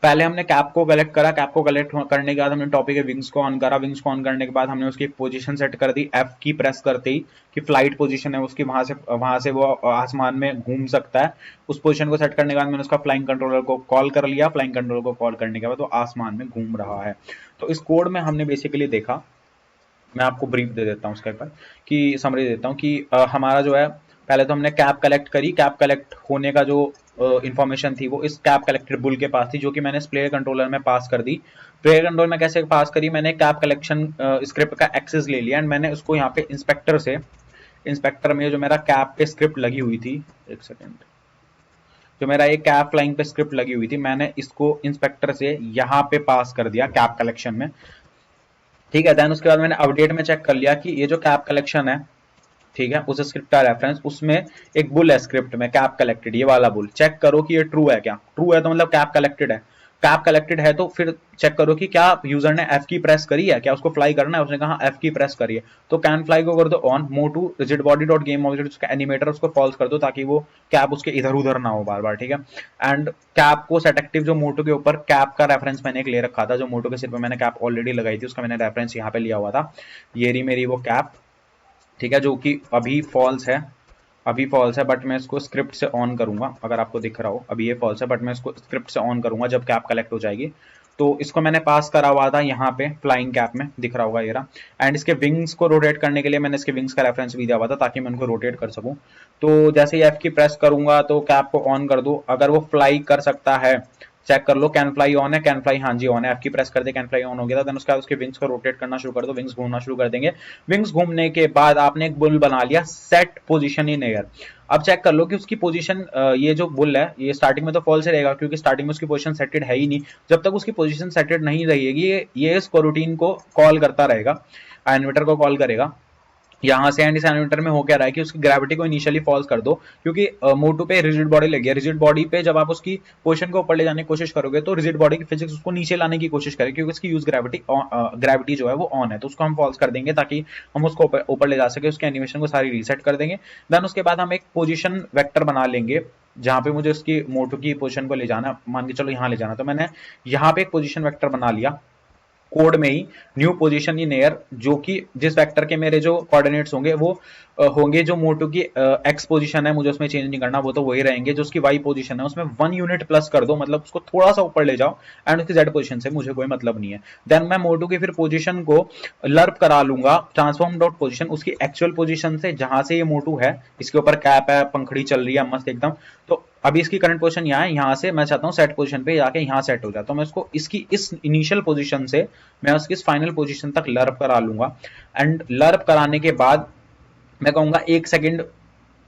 पहले हमने कैप को कलेक्ट करा, कैप को कलेक्ट करने के बाद हमने टॉपी के विंग्स को ऑन करा, विंग्स को ऑन करने के बाद हमने उसकी एक पोजीशन सेट कर दी एफ की प्रेस करते ही, कि फ्लाइट पोजीशन है उसकी, वहां से वो आसमान में घूम सकता है। उस पोजीशन को सेट करने के बाद मैंने उसका फ्लाइंग कंट्रोलर को कॉल कर लिया, फ्लाइंग कंट्रोलर को कॉल करने के बाद वो आसमान में घूम रहा है। तो इस कोड में हमने बेसिकली देखा, मैं आपको ब्रीफ दे देता हूँ उसके ऊपर, कि समरी देता हूँ कि हमारा जो है, पहले तो हमने कैप कलेक्ट करी, कैप कलेक्ट होने का जो इन्फॉर्मेशन थी वो इस कैप कलेक्टेड बुल के पास थी, जो कि मैंने प्लेयर कंट्रोलर में पास कर दी। प्लेयर कंट्रोलर में कैसे पास करी, मैंने कैप कलेक्शन स्क्रिप्ट का एक्सेस ले लिया एंड मैंने उसको यहाँ पे इंस्पेक्टर से, इंस्पेक्टर में जो मेरा कैप पे स्क्रिप्ट लगी हुई थी, एक सेकेंड, जो मेरा एक कैप फ्लाइंग पे स्क्रिप्ट लगी हुई थी, मैंने इसको इंस्पेक्टर से यहाँ पे पास कर दिया कैप कलेक्शन में। ठीक है, देन उसके बाद मैंने अपडेट में चेक कर लिया कि ये जो कैप कलेक्शन है, ठीक है, उस स्क्रिप्ट का रेफरेंस, उसमें एक बुल है स्क्रिप्ट में, कैप कलेक्टेड, ये वाला बुल, चेक करो कि ये ट्रू है क्या। ट्रू है तो मतलब कैप कलेक्टेड है, कैप कलेक्टेड है तो फिर चेक करो कि क्या यूजर ने एफ की प्रेस करी है, क्या उसको फ्लाई करना है, उसने कहा एफ की प्रेस करी है, तो कैन फ्लाई को कर दो on, Motu rigid body dot game object उसका एनिमेटर, उसको फॉल्स कर दो ताकि वो कैप उसके इधर उधर ना हो बार बार। ठीक है, एंड कैप को सेट एक्टिव, जो मोटू के ऊपर कैप का रेफरेंस मैंने एक ले रखा था, जो मोटू के सिर पे मैंने कैप ऑलरेडी लगाई थी, उसका मैंने रेफरेंस यहाँ पे लिया हुआ था, ये रही मेरी वो कैप। ठीक है, जो कि अभी फॉल्स है, अभी फॉल्स है, बट मैं इसको स्क्रिप्ट से ऑन करूंगा, अगर आपको दिख रहा हो अभी ये फॉल्स है, बट मैं इसको स्क्रिप्ट से ऑन करूंगा जब कैप कलेक्ट हो जाएगी। तो इसको मैंने पास करा हुआ था यहाँ पे फ्लाइंग कैप में, दिख रहा होगा ये रहा। एंड इसके विंग्स को रोटेट करने के लिए मैंने इसके विंग्स का रेफरेंस भी दिया हुआ था ताकि मैं उनको रोटेट कर सकूं। तो जैसे ही एफ की प्रेस करूंगा तो कैप को ऑन कर दो, अगर वो फ्लाई कर सकता है चेक कर लो कैन फ्लाई ऑन है, कैन फ्लाई हाँ जी ऑन है, आपकी प्रेस कर दे, कैन फ्लाई ऑन हो गया था। देन उसके बाद उसके विंग्स को रोटेट करना शुरू कर दो, विंग्स घूमना शुरू कर देंगे। विंग्स घूमने के बाद आपने एक बुल बना लिया सेट पोजीशन इन एयर। अब चेक कर लो कि उसकी पोजीशन, ये जो बुल है ये स्टार्टिंग में तो फॉल्स रहेगा क्योंकि स्टार्टिंग में उसकी पोजीशन सेटेड है ही नहीं। जब तक उसकी पोजीशन सेटेड नहीं रहेगी ये इस कोरोटीन को कॉल करता रहेगा, इन्वर्टर को कॉल करेगा। यहाँ से एंड इस एनिमेटर में हो क्या रहा है कि उसकी ग्रेविटी को इनिशियली फॉल्स कर दो, क्योंकि मोटू पे रिजिड बॉडी लगी है। रिजिड बॉडी पे जब आप उसकी पोजीशन को ऊपर ले जाने की कोशिश करोगे तो रिजिड बॉडी की फिजिक्स उसको नीचे लाने की कोशिश करेगी, क्योंकि उसकी यूज ग्रेविटी जो है वो ऑन है, तो उसको हम फॉल्स कर देंगे ताकि हम उसको ऊपर ले जा सके। उसके एनिमेशन को सारी रीसेट कर देंगे। देन उसके बाद हम एक पोजिशन वेक्टर बना लेंगे जहां पे मुझे उसकी मोटू की पोजीशन को ले जाना, मान के चलो यहाँ ले जाना, तो मैंने यहाँ पे एक पोजीशन वेक्टर बना लिया कोड में ही, न्यू पोजीशन इन एयर, जो कि जिस वेक्टर के मेरे जो कोऑर्डिनेट्स होंगे वो होंगे जो मोटू की एक्स पोजीशन है, मुझे उसमें चेंज नहीं करना, वो तो वही रहेंगे। जो उसकी वाई पोजीशन है उसमें 1 यूनिट प्लस कर दो, मतलब उसको थोड़ा सा ऊपर ले जाओ, एंड उसकी जेड पोजीशन से मुझे कोई मतलब नहीं है। देन मैं मोटू की फिर पोजीशन को लर्प करा लूंगा ट्रांसफॉर्म डॉट पोजीशन उसकी एक्चुअल पोजीशन से, जहां से ये मोटू है, इसके ऊपर कैप है, पंखड़ी चल रही है मस्त एकदम। तो अभी इसकी करंट पोजीशन यहाँ है, यहाँ से मैं चाहता हूँ सेट पोजीशन पे जाके यहाँ सेट हो जाए, तो मैं इसको इसकी इस इनिशियल पोजीशन से मैं उसकी इस फाइनल पोजीशन तक लर्प करा लूंगा। एंड लर्प कराने के बाद मैं कहूंगा 1 सेकंड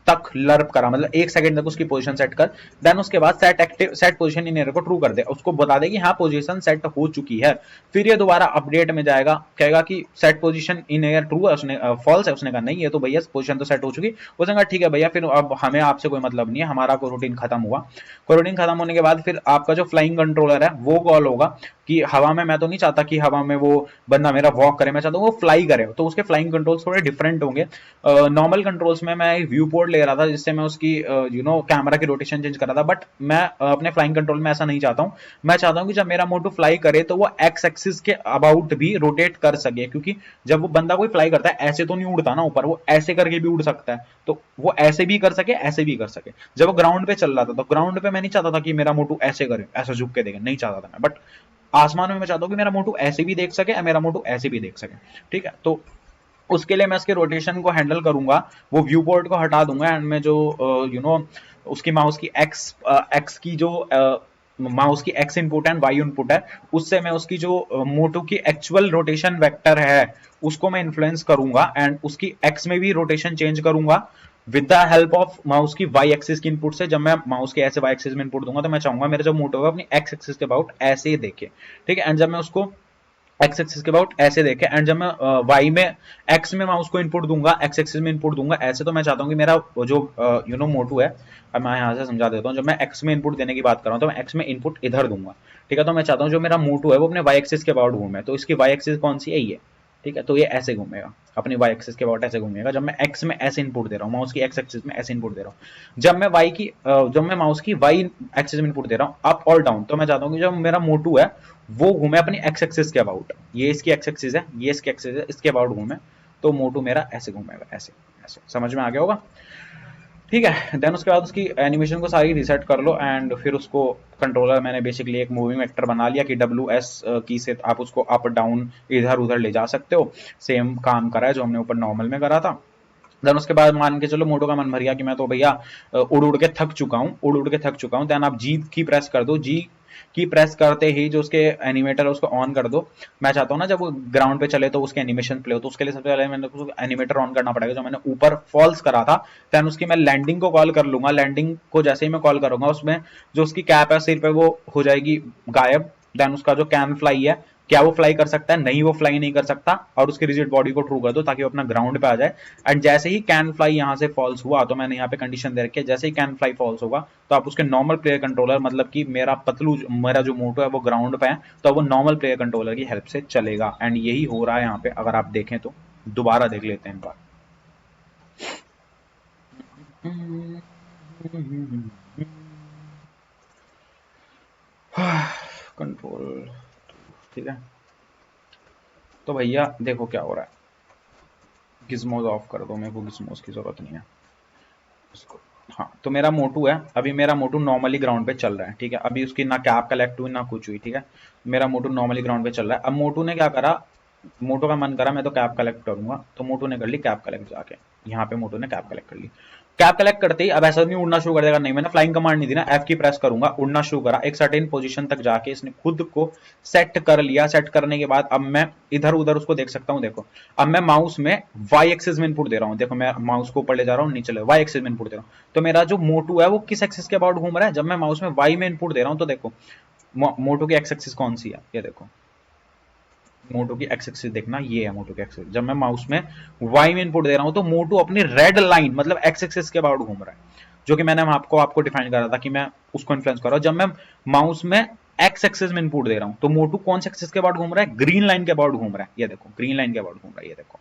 तक लर्प करा, मतलब 1 सेकंड तक उसकी पोजीशन सेट कर। देन उसके बाद set active set position in air को ट्रू कर दे, उसको बता दे कि हाँ पोजीशन सेट हो चुकी है। फिर ये दोबारा अपडेट में जाएगा, कहेगा कि set position in air true है, उसने फॉल्स है, उसने कहा नहीं है तो भैया पोजीशन तो सेट हो चुकी। उसने कहा ठीक है भैया, फिर अब हमें आपसे कोई मतलब नहीं है, हमारा कोरोटीन खत्म हुआ। कोरोटीन खत्म होने के बाद फिर आपका जो फ्लाइंग कंट्रोलर है वो कॉल होगा कि हवा में, मैं तो नहीं चाहता कि हवा में वो बंदा मेरा वॉक करे, मैं चाहता हूँ वो फ्लाई करे, तो उसके फ्लाइंग कंट्रोल्स थोड़े डिफरेंट होंगे। नॉर्मल कंट्रोल्स में मैं एक व्यू पोर्ट ले रहा था जिससे मैं उसकी कैमरा की रोटेशन चेंज कर रहा था, बट मैं अपने फ्लाइंग कंट्रोल में ऐसा नहीं चाहता हूँ। मैं चाहता हूँ कि जब मेरा मोटू फ्लाई करे तो वो एक्स एक्सिस के अबाउट भी रोटेट कर सके, क्योंकि जब वो बंदा कोई फ्लाई करता है ऐसे तो नहीं उड़ता ना ऊपर, वो ऐसे करके भी उड़ सकता है, तो वो ऐसे भी कर सके ऐसे भी कर सके। जब वो ग्राउंड पे चल रहा था तो ग्राउंड पे मैं नहीं चाहता था कि मेरा मोटू ऐसे करे, ऐसा झुक के देखे, नहीं चाहता था मैं, बट आसमान में मैं चाहता हूँ कि मेरा मोटू ऐसे भी देख सके, मेरा मोटू ऐसे भी देख सके। ठीक है, तो उसके लिए मैं इसके रोटेशन को हैंडल करूंगा, वो व्यू पोर्ट को हटा दूंगा, एंड मैं जो उसकी माउस की एक्स की जो माउस की X input and Y input है, उससे मैं उसकी जो मोटू की एक्चुअल रोटेशन वेक्टर है उसको मैं इन्फ्लुएंस करूंगा, एंड उसकी एक्स में भी रोटेशन चेंज करूंगा with the help of mouse की वाई एक्सिस की इनपुट से। जब मैं माउस के ऐसे वाई एक्सिस में इनपुट दूंगा तो मैं चाहूंगा मेरा जो मोटो है अपनी एक्स एक्सिस के अबाउट ऐसे ही देखे। ठीक है, एंड जब मैं उसको एक्स एक्सिस के अबाउट ऐसे देखे, एंड जब मैं वाई में एक्स में माउस को इनपुट दूंगा, एक्स एक्सिस में इनपुट दूंगा ऐसे, तो मैं चाहता हूँ कि मेरा जो मोटू है, अब मैं यहाँ से समझा देता हूँ। जब मैं एक्स में इनपुट देने की बात कर रहा हूँ तो मैं एक्स में इनपुट इधर दूंगा। ठीक है, तो मैं चाहता हूँ जो मेरा मोटू है वो अपने वाई एक्सिस के अबाउट घूमे, तो इसकी वाई एक्सिस कौन सी है, ये। ठीक है, तो ये ऐसे घूमेगा अपनी वाई एक्सिस के अबाउट, ऐसे घूमेगा जब मैं एक्स में ऐसे इनपुट दे रहा हूँ, माउस की एक्स एक्सिस में ऐसे इनपुट दे रहा हूँ। जब मैं माउस की वाई एक्सिस में इनपुट दे रहा हूँ अप और डाउन, तो मैं चाहता हूँ कि जब मेरा मोटू है वो घूमे अपनी एक्स एक्सिस के अबाउट, ये इसकी एक्स एक्सिस है, ये इसकी एक्सिस है, इसके अबाउट घूमे, तो मोटू मेरा ऐसे घूमेगा, ऐसे ऐसे। समझ में आ गया होगा? ठीक है, देन उसके बाद उसकी एनिमेशन को सारी रीसेट कर लो, एंड फिर उसको कंट्रोलर मैंने बेसिकली एक मूविंग वेक्टर बना लिया कि WS की से आप उसको अप डाउन इधर उधर ले जा सकते हो। सेम काम करा है जो हमने ऊपर नॉर्मल में करा था। देन उसके बाद मान के चलो मोटो का मन भर गया कि मैं तो भैया उड़ उड़ के थक चुका हूँ, उड़ उड़ के थक चुका हूँ। देन आप जी की प्रेस कर दो, जी की प्रेस करते ही जो उसके एनिमेटर है उसको ऑन कर दो। मैं चाहता हूँ ना जब वो ग्राउंड पे चले तो उसके एनिमेशन प्ले हो, तो उसके लिए सबसे पहले मैंने उसको एनिमेटर ऑन करना पड़ेगा जो मैंने ऊपर फॉल्स करा था। देन उसकी मैं लैंडिंग को कॉल कर लूंगा, लैंडिंग को जैसे ही मैं कॉल करूंगा उसमें जो उसकी कैप है सिर पे वो हो जाएगी गायब। देन उसका जो कैन फ्लाई है, क्या वो फ्लाई कर सकता है? नहीं, वो फ्लाई नहीं कर सकता, और उसकी रिजिड बॉडी को ट्रू कर दो ताकि वो अपना ग्राउंड पे आ जाए। एंड जैसे ही कैन फ्लाई यहाँ से फॉल्स हुआ, तो मैंने यहाँ पे कंडीशन दे रखी है, जैसे ही कैन फ्लाई फॉल्स होगा तो आप उसके नॉर्मल प्लेयर कंट्रोलर, मतलब कि मेरा जो मोटो है वो ग्राउंड पे है, तो वो नॉर्मल प्लेयर कंट्रोलर की हेल्प से चलेगा। एंड यही हो रहा है यहाँ पे, अगर आप देखें तो। दोबारा देख लेते हैं एक बार। कंट्रोल, ठीक है, तो भैया देखो क्या हो रहा है। गिज्मोज ऑफ कर दो, मेरे को गिज्मोज की जरूरत नहीं है उसको। हाँ, तो मेरा मोटू है, अभी मेरा मोटू नॉर्मली ग्राउंड पे चल रहा है। ठीक है, अभी उसकी ना कैप कलेक्ट हुई ना कुछ हुई। ठीक है, मेरा मोटू नॉर्मली ग्राउंड पे चल रहा है। अब मोटू ने क्या करा, मोटू का मन करा मैं तो कैप कलेक्ट करूंगा, तो मोटू ने कर ली कैप कलेक्ट जाके। यहाँ पे मोटू ने कैप कलेक्ट कर ली। कैप कलेक्ट करते ही अब ऐसा नहीं उड़ना शुरू कर देगा, नहीं मैंने फ्लाइंग कमांड नहीं दी ना, एफ की प्रेस करूंगा, उड़ना शुरू करा, एक सर्टेन पोजीशन तक जाके इसने खुद को सेट कर लिया। सेट करने के बाद अब मैं इधर उधर उसको देख सकता हूँ। देखो अब मैं माउस में वाई एक्सिस में इनपुट दे रहा हूँ। देखो मैं माउस को ऊपर ले जा रहा हूँ, नीचे ले वाई एक्सिस में इनपुट दे रहा हूँ। तो मेरा जो मोटू है वो किस एक्सिस के अबाउट घूम रहा है? जब मैं माउस में वाई में इनपुट दे रहा हूँ तो देखो मोटू की एक्स एक्सिस कौन सी है, ये देखो मोटो की एक्स एक्सिस देखना, ये है मोटो की एक्सिस। जब मैं माउस में वाई में इनपुट दे रहा हूं तो मोटो अपनी रेड लाइन मतलब एक्स एक्सिस के अबाउट घूम रहा है, जो कि मैंने आपको डिफाइन करा था कि मैं उसको इन्फ्लुएंस कर रहा हूं। जब मैं माउस में एक्स एक्सिस में इनपुट दे रहा हूं तो मोटू कौन से एक्सिस के अबाउट घूम रहा है? ग्रीन लाइन के अबाउट घूम रहा है, ये देखो ग्रीन लाइन के अबाउट घूम रहा है, ये देखो।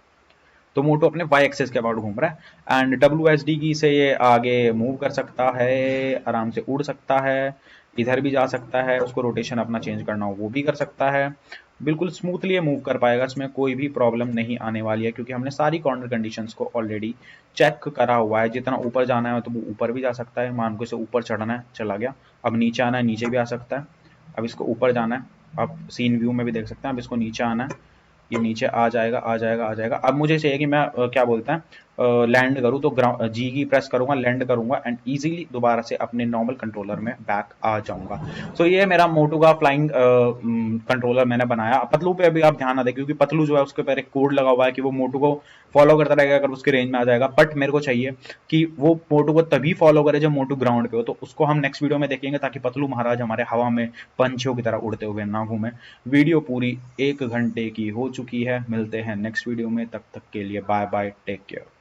तो मोटो अपने वाई एक्सिस के अबाउट घूम रहा है। एंड डब्ल्यू एस डी की से ये आगे मूव कर सकता है, आराम से उड़ सकता है, इधर भी जा सकता है, उसको रोटेशन अपना चेंज करना हो वो भी कर सकता है। बिल्कुल स्मूथली ये मूव कर पाएगा, इसमें कोई भी प्रॉब्लम नहीं आने वाली है, क्योंकि हमने सारी कॉर्नर कंडीशंस को ऑलरेडी चेक करा हुआ है। जितना ऊपर जाना है तो वो ऊपर भी जा सकता है, मान को इसे ऊपर चढ़ना है चला गया, अब नीचे आना है नीचे भी आ सकता है। अब इसको ऊपर जाना है, आप सीन व्यू में भी देख सकते हैं। अब इसको नीचे आना है, ये नीचे आ जाएगा आ जाएगा आ जाएगा। अब मुझे चाहिए कि मैं क्या बोलते हैं लैंड करूँ, तो ग्राउंड जी की प्रेस करूंगा, लैंड करूंगा एंड इजीली दोबारा से अपने नॉर्मल कंट्रोलर में बैक आ जाऊंगा। सो ये मेरा मोटू का फ्लाइंग कंट्रोलर मैंने बनाया। पतलू पे अभी आप ध्यान ना दें, क्योंकि पतलू जो है उसके ऊपर एक कोड लगा हुआ है कि वो मोटू को फॉलो करता रहेगा अगर उसके रेंज में आ जाएगा। बट मेरे को चाहिए कि वो मोटू को तभी फॉलो करे जब मोटू ग्राउंड पे हो, तो उसको हम नेक्स्ट वीडियो में देखेंगे, ताकि पतलू महाराज हमारे हवा में पंछियों की तरह उड़ते हुए ना घूमे। वीडियो पूरी 1 घंटे की हो चुकी है, मिलते हैं नेक्स्ट वीडियो में, तब तक के लिए बाय बाय, टेक केयर।